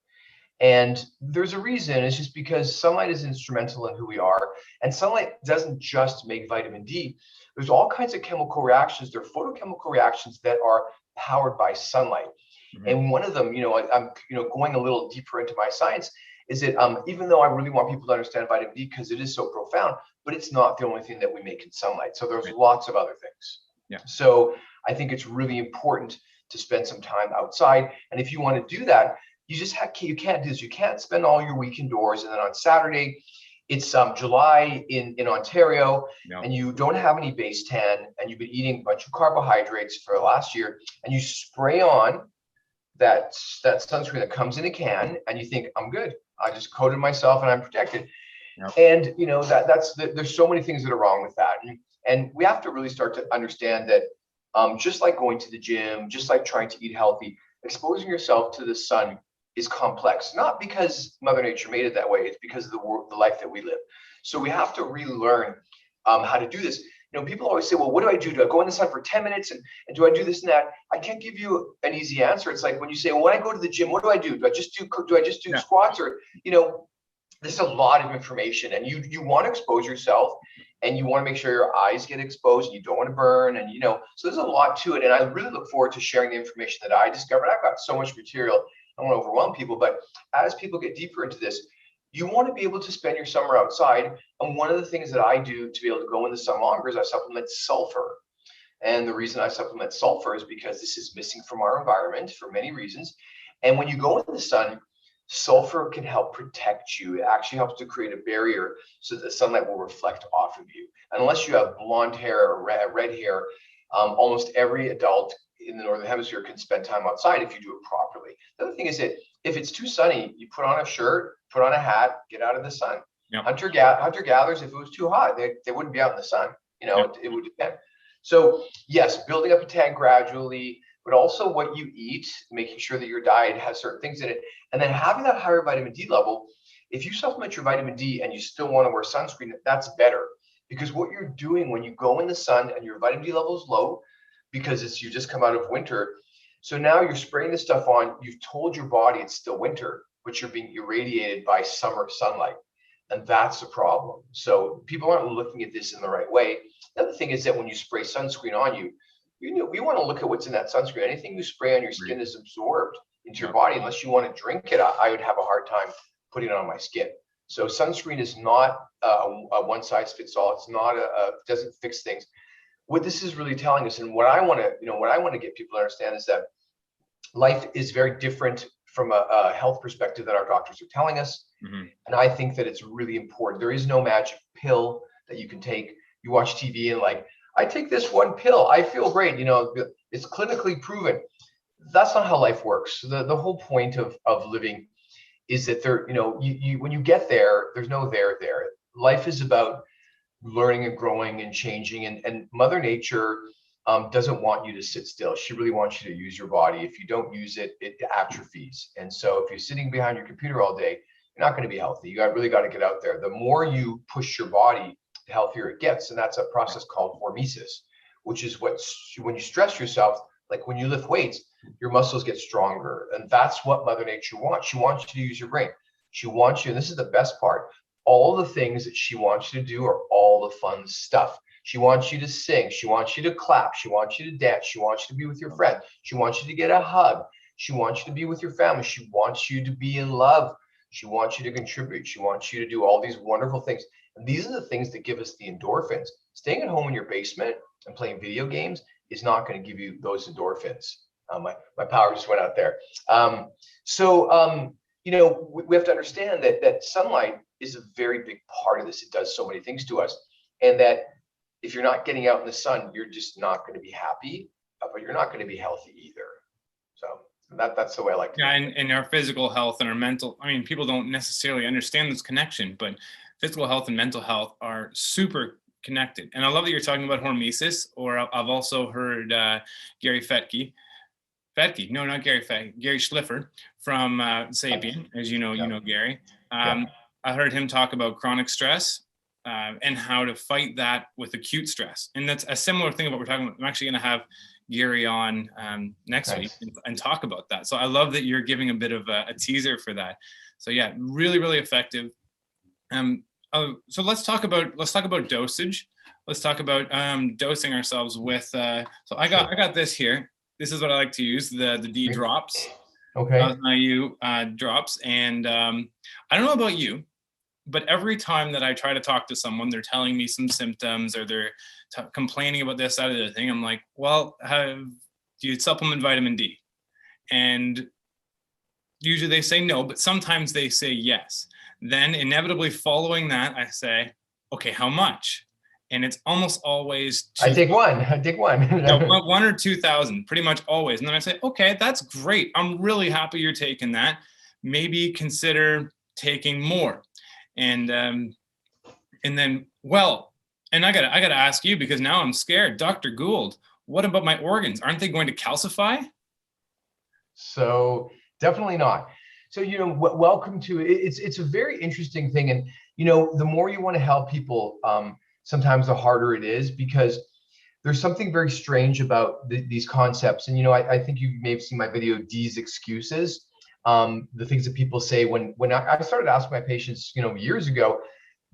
And there's a reason. It's just because sunlight is instrumental in who we are. And sunlight doesn't just make vitamin D. There's all kinds of chemical reactions. There are photochemical reactions that are powered by sunlight. Mm-hmm. And one of them, I'm going a little deeper into my science, is that even though I really want people to understand vitamin D because it is so profound, but it's not the only thing that we make in sunlight. So there's lots of other things. Yeah. So I think it's really important to spend some time outside. And if you want to do that, you can't do this. You can't spend all your week indoors, and then on Saturday, it's July in Ontario, and you don't have any base tan, and you've been eating a bunch of carbohydrates for the last year, and you spray on that sunscreen that comes in a can, and you think, I'm good. I just coated myself and I'm protected. Yep. And there's so many things that are wrong with that. And we have to really start to understand that just like going to the gym, just like trying to eat healthy, exposing yourself to the sun is complex, not because Mother Nature made it that way. It's because of the life that we live. So we have to relearn how to do this. People always say, well, what do I do? Do I go in the sun for 10 minutes and do I do this and that? I can't give you an easy answer. It's like when you say, well, when I go to the gym, what do I do? Do I just do squats? Or, there's a lot of information, and you want to expose yourself and you want to make sure your eyes get exposed and you don't want to burn, and so there's a lot to it. And I really look forward to sharing the information that I discovered. I've got so much material. I don't want to overwhelm people, but as people get deeper into this, you want to be able to spend your summer outside. And one of the things that I do to be able to go in the sun longer is I supplement sulfur. And the reason I supplement sulfur is because this is missing from our environment for many reasons. And when you go in the sun, sulfur can help protect you. It actually helps to create a barrier so that the sunlight will reflect off of you. And unless you have blonde hair or red hair, almost every adult in the Northern Hemisphere can spend time outside if you do it properly. The other thing is that if it's too sunny, you put on a shirt, put on a hat, get out of the sun. Yep. Hunter-gatherers, if it was too hot, they wouldn't be out in the sun. Yep. It would depend. So yes, building up a tan gradually, but also what you eat, making sure that your diet has certain things in it, and then having that higher vitamin D level. If you supplement your vitamin D and you still want to wear sunscreen, that's better, because what you're doing when you go in the sun and your vitamin D level is low, because you just come out of winter. So now you're spraying this stuff on, you've told your body it's still winter, but you're being irradiated by summer sunlight. And that's a problem. So people aren't looking at this in the right way. The other thing is that when you spray sunscreen on you, we want to look at what's in that sunscreen. Anything you spray on your skin is absorbed into your body. Unless you want to drink it, I would have a hard time putting it on my skin. So sunscreen is not a one size fits all. It's not doesn't fix things. What this is really telling us, and what I want to get people to understand, is that life is very different from a health perspective that our doctors are telling us. Mm-hmm. And I think that it's really important. There is no magic pill that you can take. You watch TV and like, I take this one pill, I feel great. It's clinically proven. That's not how life works. The whole point of living is that when you get there, there's no there. Life is about learning and growing and changing, and Mother Nature doesn't want you to sit still. She really wants you to use your body. If you don't use it, it atrophies. And so if you're sitting behind your computer all day, you're not going to be healthy. You really got to get out there. The more you push your body, the healthier it gets. And that's a process called hormesis, which is when you stress yourself, like when you lift weights, your muscles get stronger. And that's what Mother Nature wants. She wants you to use your brain. She wants you, and this is the best part, all the things that she wants you to do are all the fun stuff. She wants you to sing. She wants you to clap. She wants you to dance. She wants you to be with your friends. She wants you to get a hug. She wants you to be with your family. She wants you to be in love. She wants you to contribute. She wants you to do all these wonderful things. And these are the things that give us the endorphins. Staying at home in your basement and playing video games is not going to give you those endorphins. My power just went out there. We have to understand that sunlight is a very big part of this. It does so many things to us. And that if you're not getting out in the sun, you're just not going to be happy, but you're not going to be healthy either. So that's the way I like to. Yeah, and our physical health and our mental, people don't necessarily understand this connection, but physical health and mental health are super connected. And I love that you're talking about hormesis, or I've also heard Gary Fettke, no, not Gary Fettke, Gary Schliffer from Sapien, as you know Gary. I heard him talk about chronic stress and how to fight that with acute stress. And that's a similar thing of what we're talking about. I'm actually going to have Gary on next week and talk about that. So I love that you're giving a bit of a teaser for that. So yeah, really, really effective. So let's talk about dosage. Let's talk about dosing ourselves with. So I got this here. This is what I like to use, the D drops. Okay. IU drops, and I don't know about you, but every time that I try to talk to someone, they're telling me some symptoms or they're complaining about this, that, or the other thing. I'm like, well, do you supplement vitamin D? And usually they say no, but sometimes they say yes. Then inevitably following that, I say, okay, how much? And it's almost always I take one. no, 1 or 2,000, pretty much always. And then I say, okay, that's great. I'm really happy you're taking that. Maybe consider taking more. And then, well, and I gotta ask you, because now I'm scared. Dr. Gould, what about my organs? Aren't they going to calcify? So definitely not. So, welcome to it. It's a very interesting thing. And, the more you want to help people, sometimes the harder it is, because there's something very strange about these concepts. And, I think you may have seen my video, D's excuses, the things that people say when I started asking my patients, years ago,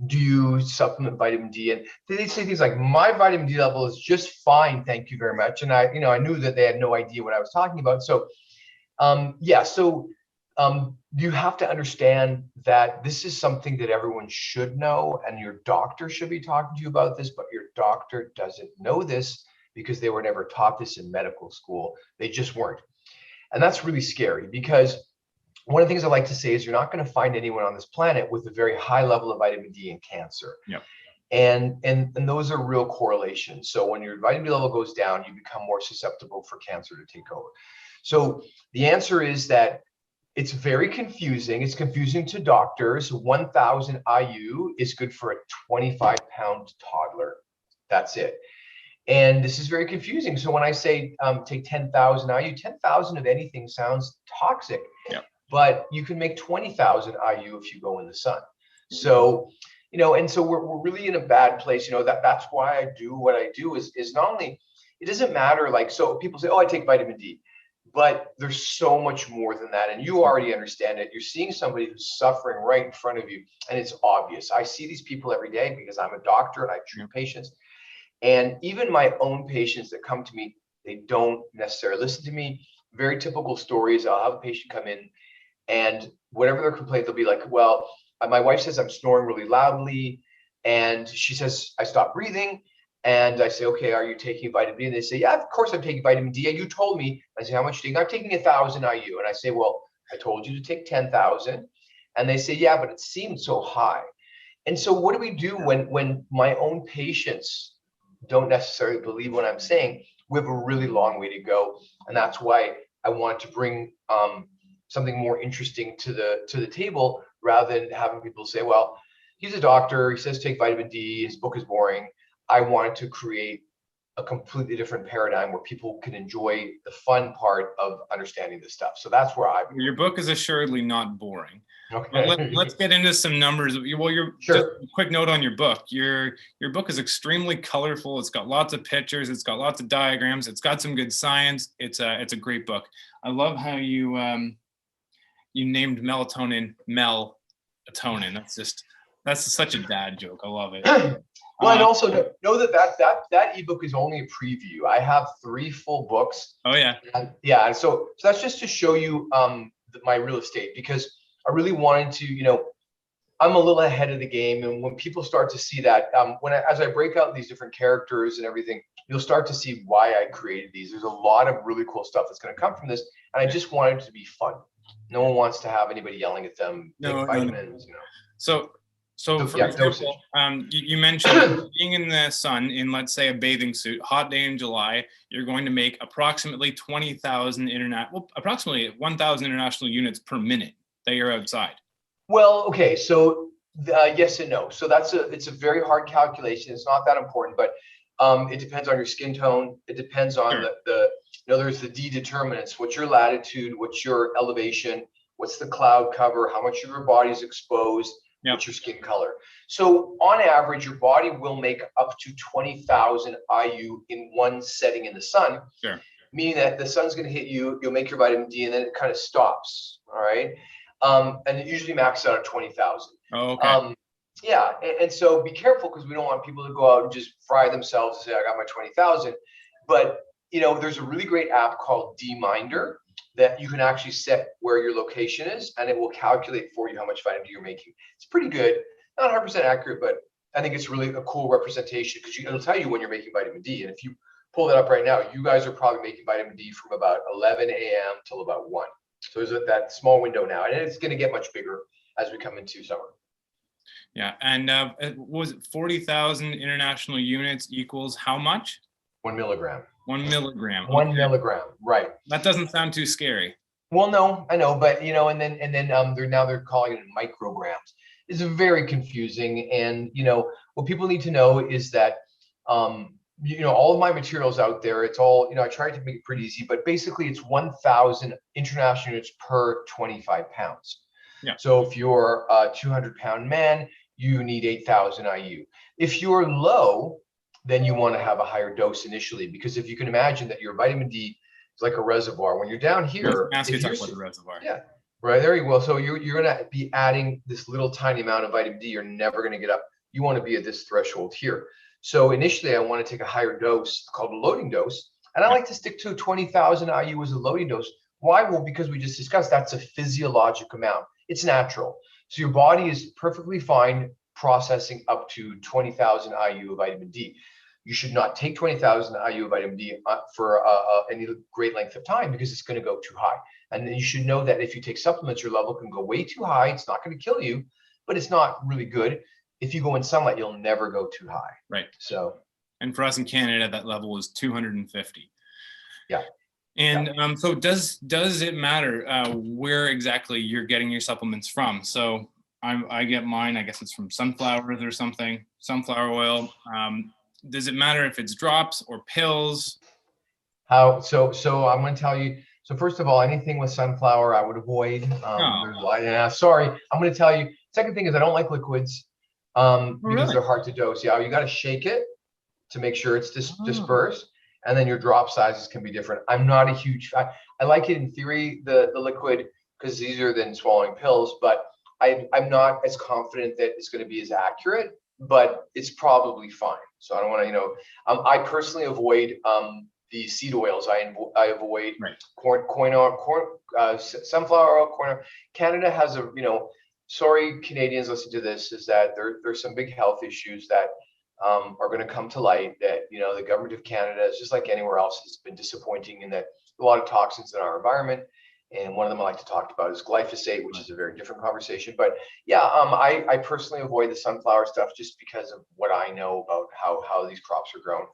do you supplement vitamin D? And they say things like, my vitamin D level is just fine, thank you very much. And I knew that they had no idea what I was talking about. So you have to understand that this is something that everyone should know, and your doctor should be talking to you about this, but your doctor doesn't know this because they were never taught this in medical school. They just weren't. And that's really scary, because one of the things I like to say is you're not going to find anyone on this planet with a very high level of vitamin D in cancer. Yep. And those are real correlations. So when your vitamin D level goes down, you become more susceptible for cancer to take over. So the answer is that it's very confusing. It's confusing to doctors. 1,000 IU is good for a 25-pound toddler. That's it. And this is very confusing. So when I say take 10,000 IU, 10,000 of anything sounds toxic. Yep. But you can make 20,000 IU if you go in the sun. So, and so we're really in a bad place. That's why I do what I do is not only, it doesn't matter. Like, so people say, oh, I take vitamin D, but there's so much more than that. And you already understand it. You're seeing somebody who's suffering right in front of you. And it's obvious. I see these people every day because I'm a doctor and I treat patients. And even my own patients that come to me, they don't necessarily listen to me. Very typical stories. I'll have a patient come in, and whatever their complaint, they'll be like, well, my wife says I'm snoring really loudly, and she says I stop breathing. And I say, okay, are you taking vitamin D? And they say, yeah, of course I'm taking vitamin D. And you told me. I say, how much are you taking? I'm taking 1,000 IU. And I say, well, I told you to take 10,000. And they say, yeah, but it seemed so high. And so what do we do when my own patients don't necessarily believe what I'm saying? We have a really long way to go. And that's why I wanted to bring something more interesting to the table, rather than having people say, well, he's a doctor, he says take vitamin D, his book is boring. I wanted to create a completely different paradigm where people can enjoy the fun part of understanding this stuff. So that's where Your book is assuredly not boring. Okay. But let's get into some numbers. Well, Sure. Just a quick note on your book. Your book is extremely colorful. It's got lots of pictures. It's got lots of diagrams. It's got some good science. It's a great book. I love how you named melatonin melatonin. That's such a dad joke. I love it. Well, and also know that ebook is only a preview. I have 3 full books. Oh yeah. And so that's just to show you my real estate, because I really wanted to, I'm a little ahead of the game. And when people start to see that, as I break out these different characters and everything, you'll start to see why I created these. There's a lot of really cool stuff that's going to come from this, and I just wanted it to be fun. No one wants to have anybody yelling at them. No, vitamins, So for example, you mentioned being in the sun in, let's say, a bathing suit, hot day in July, you're going to make approximately 20,000 approximately 1,000 international units per minute that you're outside. Well, okay, so yes and no. So it's a very hard calculation. It's not that important, but it depends on your skin tone. It depends on there's the D determinants. What's your latitude? What's your elevation? What's the cloud cover? How much of your body is exposed? Yep. What's your skin color? So on average, your body will make up to 20,000 IU in one setting in the sun. Sure. Meaning that the sun's going to hit you, you'll make your vitamin D, and then it kind of stops. All right. And it usually maxes out at 20,000. Oh, okay. Yeah. And so be careful, because we don't want people to go out and just fry themselves and say, I got my 20,000. But, there's a really great app called D-Minder that you can actually set where your location is, and it will calculate for you how much vitamin D you're making. It's pretty good. Not 100% accurate, but I think it's really a cool representation, because it'll tell you when you're making vitamin D. And if you pull that up right now, you guys are probably making vitamin D from about 11 a.m. till about 1. So there's that small window now, and it's going to get much bigger as we come into summer. Yeah, and was it 40,000 international units equals how much? 1 milligram. 1 milligram. 1 milligram, right? That doesn't sound too scary. Well, no, I know, but and then they're calling it micrograms. It's very confusing, and what people need to know is that all of my materials out there, it's all I tried to make it pretty easy, but basically it's 1,000 international units per 25 pounds. Yeah. So if you're a 200-pound man, you need 8,000 IU. If you're low, then you want to have a higher dose initially, because if you can imagine that your vitamin D is like a reservoir. When you're down here, ask you talk about the reservoir. Yeah. Right, there you go. So you're going to be adding this little tiny amount of vitamin D. You're never going to get up. You want to be at this threshold here. So initially, I want to take a higher dose called a loading dose. And I like to stick to 20,000 IU as a loading dose. Why? Well, because we just discussed that's a physiologic amount. It's natural. So your body is perfectly fine processing up to 20,000 IU of vitamin D. You should not take 20,000 IU of vitamin D for any great length of time because it's going to go too high. And then you should know that if you take supplements, your level can go way too high. It's not going to kill you, but it's not really good. If you go in sunlight, you'll never go too high. Right. So, and for us in Canada, that level is 250. Yeah. And so does it matter where exactly you're getting your supplements from? So I get mine, I guess it's from sunflowers or something, sunflower oil. Does it matter if it's drops or pills? So I'm going to tell you. So first of all, anything with sunflower, I would avoid. Sorry, I'm going to tell you. Second thing is I don't like liquids because they're hard to dose. Yeah, you got to shake it to make sure it's dispersed, and then your drop sizes can be different. I'm not a huge fan. I like it in theory, the liquid, because it's easier than swallowing pills, but I'm not as confident that it's going to be as accurate, but it's probably fine. So I don't want to, I personally avoid the seed oils. I avoid sunflower oil, corn oil. Canada has sorry, Canadians listen to this, is that there's some big health issues that are going to come to light that, the government of Canada is just like anywhere else has been disappointing in that a lot of toxins in our environment. And one of them I like to talk about is glyphosate, which is a very different conversation. But yeah, I personally avoid the sunflower stuff just because of what I know about how these crops are grown.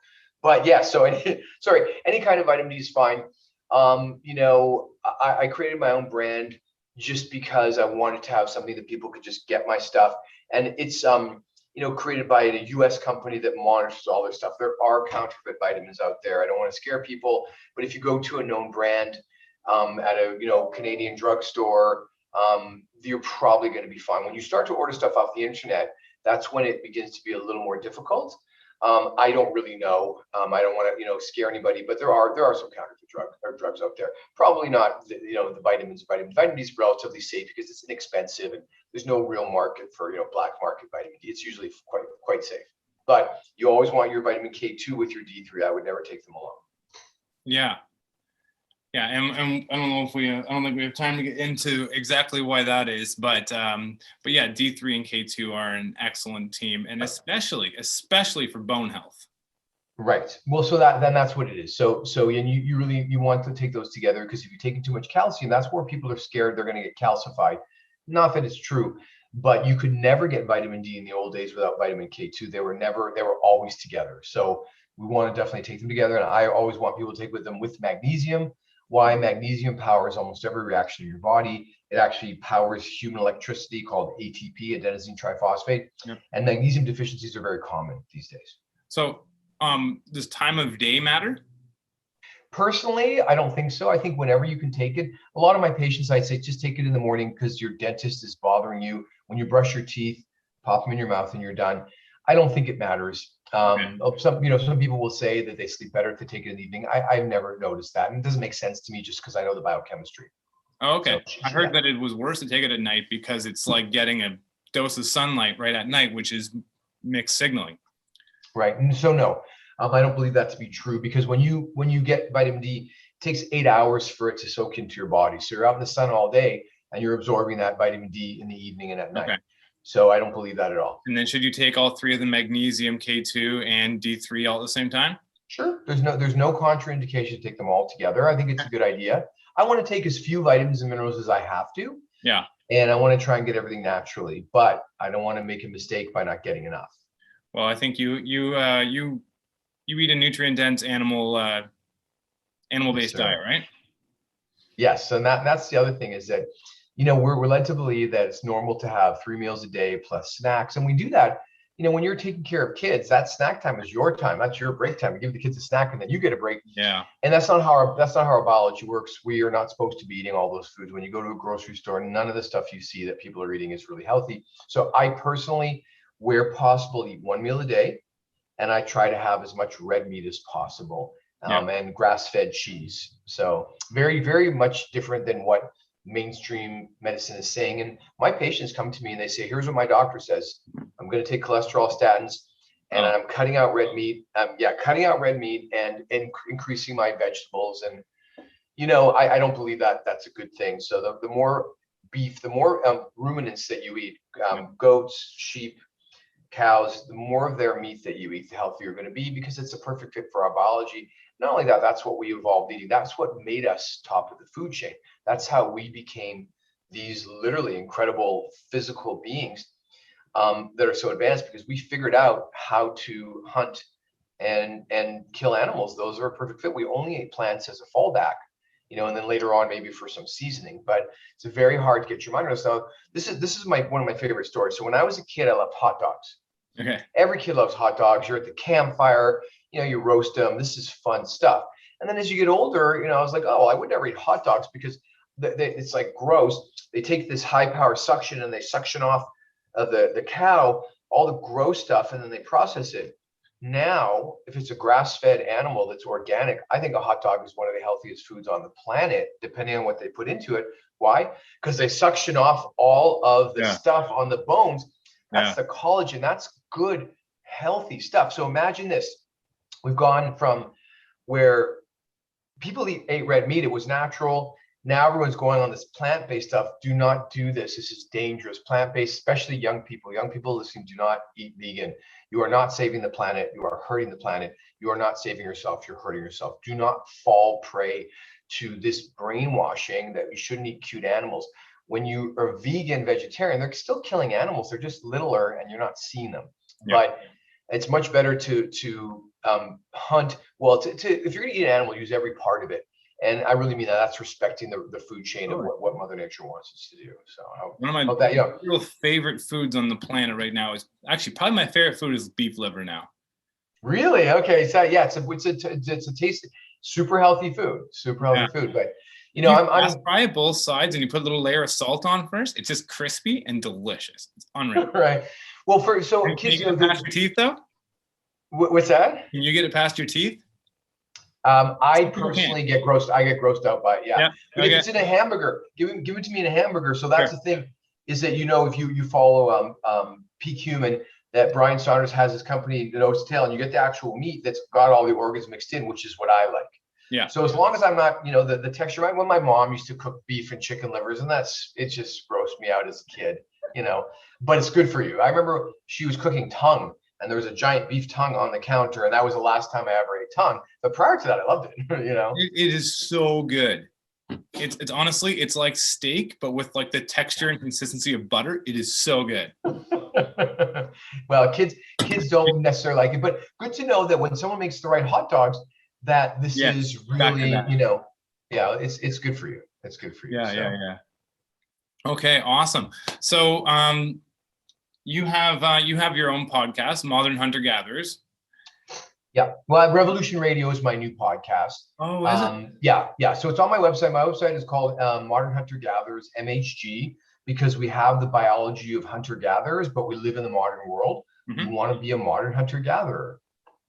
But yeah, so any kind of vitamin D is fine. I created my own brand just because I wanted to have something that people could just get my stuff. And it's created by a US company that monitors all their stuff. There are counterfeit vitamins out there. I don't want to scare people, but if you go to a known brand at a Canadian drugstore, you're probably going to be fine. When you start to order stuff off the internet, that's when it begins to be a little more difficult. I don't really know. I don't want to scare anybody, but there are some counterfeit drugs out there. Probably not the vitamins. Vitamin D is relatively safe because it's inexpensive and there's no real market for black market vitamin D. It's usually quite safe. But you always want your vitamin K2 with your D3. I would never take them alone. Yeah. Yeah, and I don't know if I don't think we have time to get into exactly why that is, but yeah, D3 and K2 are an excellent team, and especially for bone health. Right. Well, so that's what it is. So you really want to take those together, because if you're taking too much calcium, that's where people are scared they're going to get calcified. Not that it's true, but you could never get vitamin D in the old days without vitamin K2. They were always together. So we want to definitely take them together, and I always want people to take with them with magnesium. Why? Magnesium powers almost every reaction in your body. It actually powers human electricity called ATP, adenosine triphosphate. Yep. And magnesium deficiencies are very common these days. So does time of day matter? Personally, I don't think so. I think whenever you can take it. A lot of my patients, I say, just take it in the morning because your dentist is bothering you. When you brush your teeth, pop them in your mouth and you're done. I don't think it matters. Some people will say that they sleep better if they take it in the evening. I've never noticed that, and it doesn't make sense to me just because I know the biochemistry. Oh, okay. So, I heard that it was worse to take it at night because it's like getting a dose of sunlight right at night, which is mixed signaling. Right. And so no, I don't believe that to be true, because when you get vitamin D, it takes 8 hours for it to soak into your body. So you're out in the sun all day and you're absorbing that vitamin D in the evening and at night. Okay. So I don't believe that at all. And then should you take all three of the magnesium, K2, and D3 all at the same time? Sure. There's no contraindication to take them all together. I think it's a good idea. I want to take as few vitamins and minerals as I have to. Yeah. And I want to try and get everything naturally, but I don't want to make a mistake by not getting enough. Well, I think you eat a nutrient-dense animal-based diet, right? Yes, and that's the other thing is that we're led to believe that it's normal to have 3 meals a day plus snacks. And we do that, when you're taking care of kids, that snack time is your time. That's your break time. You give the kids a snack and then you get a break. Yeah. And that's not how our biology works. We are not supposed to be eating all those foods. When you go to a grocery store, none of the stuff you see that people are eating is really healthy. So I personally, where possible, eat 1 meal a day. And I try to have as much red meat as possible and grass-fed cheese. So very, very much different than what mainstream medicine is saying. And my patients come to me and they say, here's what my doctor says. I'm going to take cholesterol statins and I'm cutting out red meat. Cutting out red meat and increasing my vegetables. And, I don't believe that that's a good thing. So the more beef, the more ruminants that you eat, goats, sheep, cows, the more of their meat that you eat, the healthier you're going to be, because it's a perfect fit for our biology. Not only that, that's what we evolved eating. That's what made us top of the food chain. That's how we became these literally incredible physical beings that are so advanced, because we figured out how to hunt and kill animals. Those are a perfect fit. We only ate plants as a fallback, and then later on maybe for some seasoning. But it's very hard to get your mind around. So this is one of my favorite stories. So when I was a kid, I loved hot dogs. Okay. Every kid loves hot dogs. You're at the campfire, you roast them. This is fun stuff. And then as you get older, I was like, oh, I would never eat hot dogs because it's like gross. They take this high power suction and they suction off the cow, all the gross stuff, and then they process it. Now, if it's a grass-fed animal that's organic, I think a hot dog is one of the healthiest foods on the planet, depending on what they put into it. Why? Because they suction off all of the stuff on the bones. That's the collagen. That's good, healthy stuff. So imagine this. We've gone from where people ate red meat, it was natural. Now everyone's going on this plant-based stuff. Do not do this. This is dangerous. Plant-based, especially young people. Young people listening, do not eat vegan. You are not saving the planet. You are hurting the planet. You are not saving yourself. You're hurting yourself. Do not fall prey to this brainwashing that we shouldn't eat cute animals. When you are vegan, vegetarian, they're still killing animals. They're just littler and you're not seeing them. Yeah. But it's much better to hunt. Well, if you're going to eat an animal, use every part of it. And I really mean that. That's respecting the food chain of what Mother Nature wants us to do. So one of my real favorite foods on the planet right now is actually probably my favorite food is beef liver now. Really? Okay. So yeah, it's a tasty, super healthy food. Super healthy food. But I'm fry it both sides and you put a little layer of salt on first. It's just crispy and delicious. It's unreal. Right. Well, can you get it past your teeth though? What's that? Can you get it past your teeth? I personally get grossed. I get grossed out by it. Yeah. But if it's in a hamburger, give it to me in a hamburger. So that's the thing, is that if you follow Peak Human, that Brian Saunders has his company Nose to Tail, and you get the actual meat that's got all the organs mixed in, which is what I like. Yeah. So as long as I'm not, the texture, right? When my mom used to cook beef and chicken livers, and it just grossed me out as a kid, but it's good for you. I remember she was cooking tongue, and there was a giant beef tongue on the counter, and that was the last time I ever ate tongue. But prior to that, I loved it. It is so good. It's honestly, it's like steak, but with like the texture and consistency of butter. It is so good. Well, kids don't necessarily like it, but good to know that when someone makes the right hot dogs, that this is really, it's good for you. It's good for you. Yeah. Okay, awesome. So, you have your own podcast, Modern Hunter Gatherers. Yeah. Well, Revolution Radio is my new podcast. Oh, is it? Yeah. So it's on my website. My website is called Modern Hunter Gatherers, MHG, because we have the biology of hunter gatherers, but we live in the modern world. Mm-hmm. You want to be a modern hunter gatherer.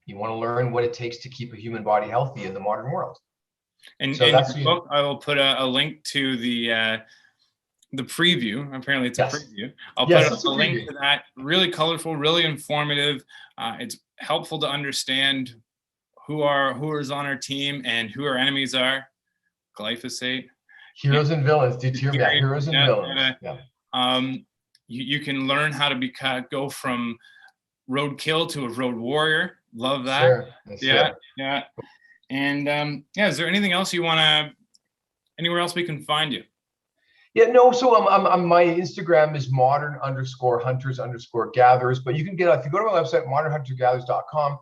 You want to learn what it takes to keep a human body healthy in the modern world. And so that's your book. I will put a link to the preview. Apparently it's a preview. I'll put a link to that. Really colorful, really informative. It's helpful to understand who is on our team and who our enemies are. Glyphosate. Heroes and villains. Deuterium. Heroes and villains. Yeah. You can learn how to go from roadkill to a road warrior. Love that. Sure. Yeah. And is there anything else you want to? Anywhere else we can find you? Yeah, no. So I'm my Instagram is modern_hunters_gatherers. But you can if you go to my website, modernhuntergatherers.com,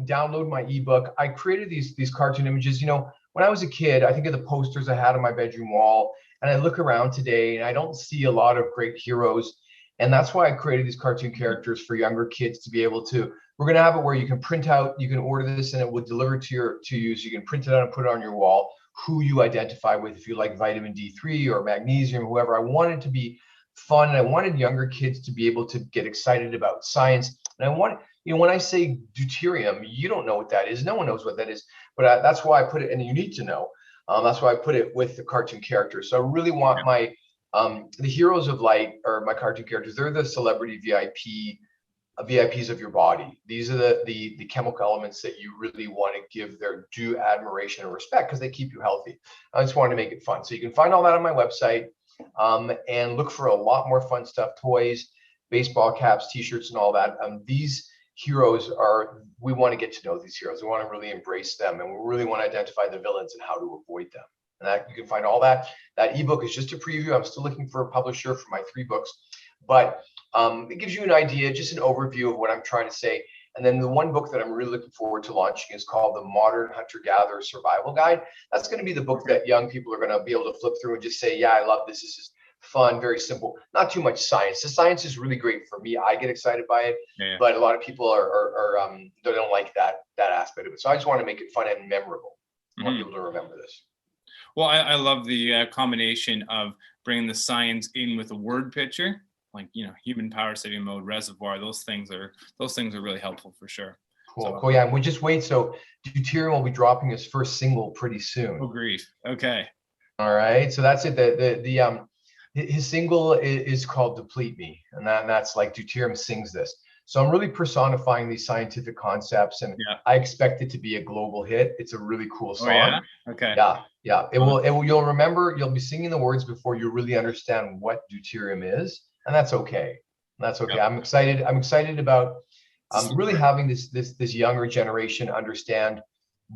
download my ebook. I created these cartoon images. When I was a kid, I think of the posters I had on my bedroom wall, and I look around today and I don't see a lot of great heroes. And that's why I created these cartoon characters for younger kids to be able to. We're going to have it where you can print out, you can order this and it will deliver to you. So you can print it out and put it on your wall, who you identify with, if you like vitamin D3 or magnesium, whoever. I wanted it to be fun, and I wanted younger kids to be able to get excited about science. And I want, when I say deuterium, you don't know what that is. No one knows what that is, but that's why I put it, and you need to know. That's why I put it with the cartoon characters. So I really want my the heroes of light, or my cartoon characters. They're the celebrity VIPs of your body. These are the chemical elements that you really want to give their due admiration and respect, because they keep you healthy. I just wanted to make it fun. So you can find all that on my website, and look for a lot more fun stuff: toys, baseball caps, t-shirts, and all that. These heroes we want to get to know these heroes. We want to really embrace them, and we really want to identify the villains and how to avoid them. And that, you can find all that. That ebook is just a preview. I'm still looking for a publisher for my 3 books, but it gives you an idea, just an overview of what I'm trying to say. And then the one book that I'm really looking forward to launching is called The Modern Hunter-Gatherer Survival Guide. That's going to be the book that young people are going to be able to flip through and just say, yeah, I love this. This is fun, very simple, not too much science. The science is really great for me. I get excited by it, but a lot of people they don't like that aspect of it. So I just want to make it fun and memorable. I want people to remember this. Well, I love the combination of bringing the science in with a word picture, like, human power saving mode, reservoir. Those things are really helpful for sure. Cool. Yeah, and we just wait. So Deuterium will be dropping his first single pretty soon. Oh, grief. Okay. All right. So that's it. His single is called "Deplete Me," and that's like Deuterium sings this. So I'm really personifying these scientific concepts, and I expect it to be a global hit. It's a really cool song. Oh, yeah? Okay. Yeah. It will. You'll remember. You'll be singing the words before you really understand what Deuterium is, and that's okay. Yeah. I'm excited about really having this younger generation understand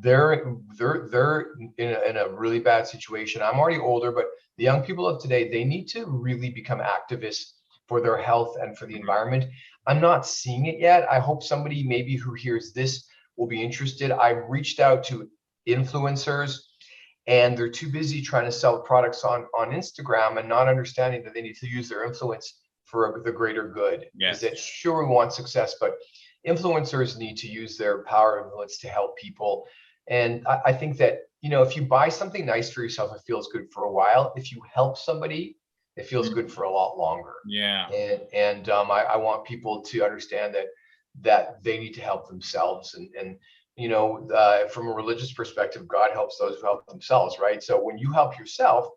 they're in a really bad situation. I'm already older, but the young people of today, they need to really become activists for their health and for the environment. I'm not seeing it yet. I hope somebody maybe who hears this will be interested. I've reached out to influencers, and they're too busy trying to sell products on Instagram and not understanding that they need to use their influence for the greater good. Yes. That sure, we want success, but influencers need to use their power and influence to help people. And I think that, if you buy something nice for yourself, it feels good for a while. If you help somebody, it feels good for a lot longer. Yeah. And I want people to understand that they need to help themselves. And from a religious perspective, God helps those who help themselves, right? So when you help yourself,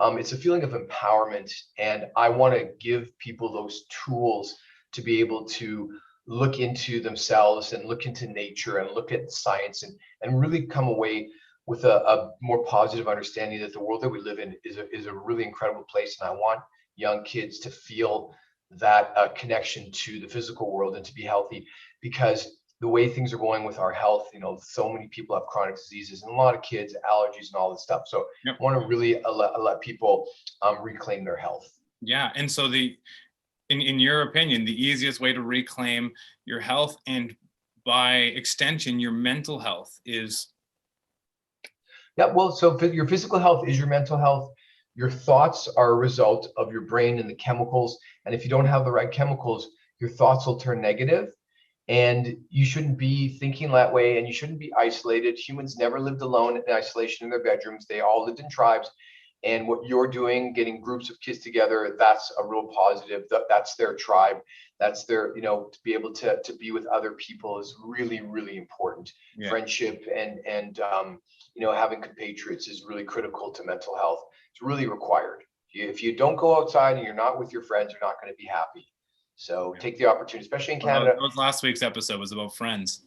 it's a feeling of empowerment. And I want to give people those tools to be able to look into themselves and look into nature and look at science and really come away with a more positive understanding that the world that we live in is a really incredible place. And I want young kids to feel that connection to the physical world and to be healthy, because the way things are going with our health, so many people have chronic diseases and a lot of kids, allergies and all this stuff. So I want to really let people reclaim their health. Yeah. And so in your opinion, the easiest way to reclaim your health, and by extension, your mental health, is? Yeah, well, so your physical health is your mental health. Your thoughts are a result of your brain and the chemicals. And if you don't have the right chemicals, your thoughts will turn negative. And you shouldn't be thinking that way, and you shouldn't be isolated. Humans never lived alone in isolation in their bedrooms. They all lived in tribes. And what you're doing, getting groups of kids together, that's a real positive. That's their tribe. That's their, to be able to be with other people is really, really important. Yeah. Friendship and having compatriots is really critical to mental health. It's really required. If you don't go outside and you're not with your friends, you're not going to be happy. So take the opportunity, especially in Canada. Last week's episode was about friends.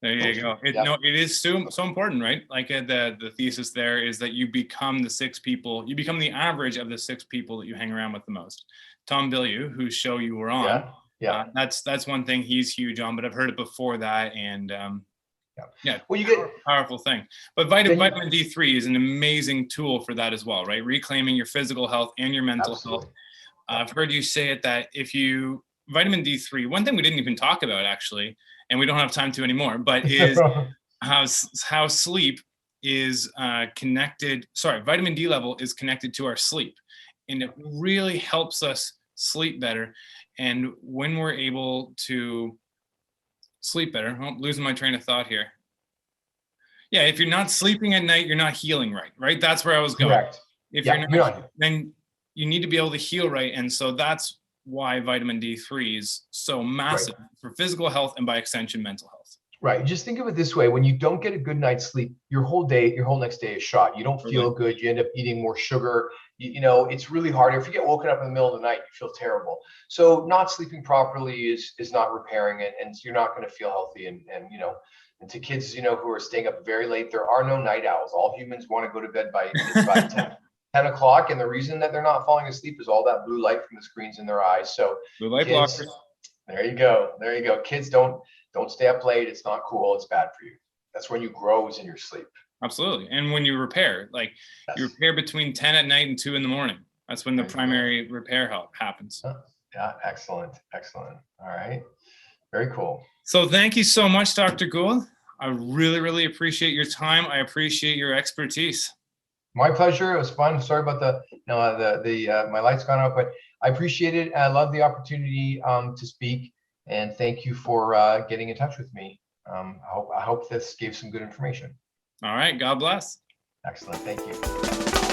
There you go. It is so important, right? Like the thesis there is that you become the average of the 6 people that you hang around with the most. Tom Bilyeu, whose show you were on, that's one thing he's huge on, but I've heard it before that, and well, you get a powerful thing. But vitamin D3 is an amazing tool for that as well, right? Reclaiming your physical health and your mental health. I've heard you say it that vitamin D3, one thing we didn't even talk about actually, and we don't have time to anymore, but is how sleep is vitamin D level is connected to our sleep. And it really helps us sleep better. And when we're able to sleep better, I'm losing my train of thought here. Yeah, if you're not sleeping at night, you're not healing right? That's where I was going. Correct. If you're not, then you need to be able to heal right. And so that's why vitamin D3 is so massive for physical health and by extension, mental health. Right. Just think of it this way. When you don't get a good night's sleep, your whole next day is shot. You don't feel good. You end up eating more sugar. It's really hard. If you get woken up in the middle of the night, you feel terrible. So not sleeping properly is not repairing it, and you're not going to feel healthy. And to kids, who are staying up very late, there are no night owls. All humans want to go to bed by 10 o'clock. And the reason that they're not falling asleep is all that blue light from the screens in their eyes. So Blue light kids, blockers. there you go. There you go. Kids, don't stay up late. It's not cool. It's bad for you. That's when you grow, is in your sleep. Absolutely. And when you repair, like Yes. you repair between 10 at night and 2 in the morning. That's when the primary repair help happens. Yeah, excellent. Excellent. All right. Very cool. So thank you so much, Dr. Gould. I really, really appreciate your time. I appreciate your expertise. My pleasure. It was fun. Sorry about my lights gone out, but I appreciate it. I love the opportunity to speak, and thank you for getting in touch with me. I hope this gave some good information. All right. God bless. Excellent. Thank you.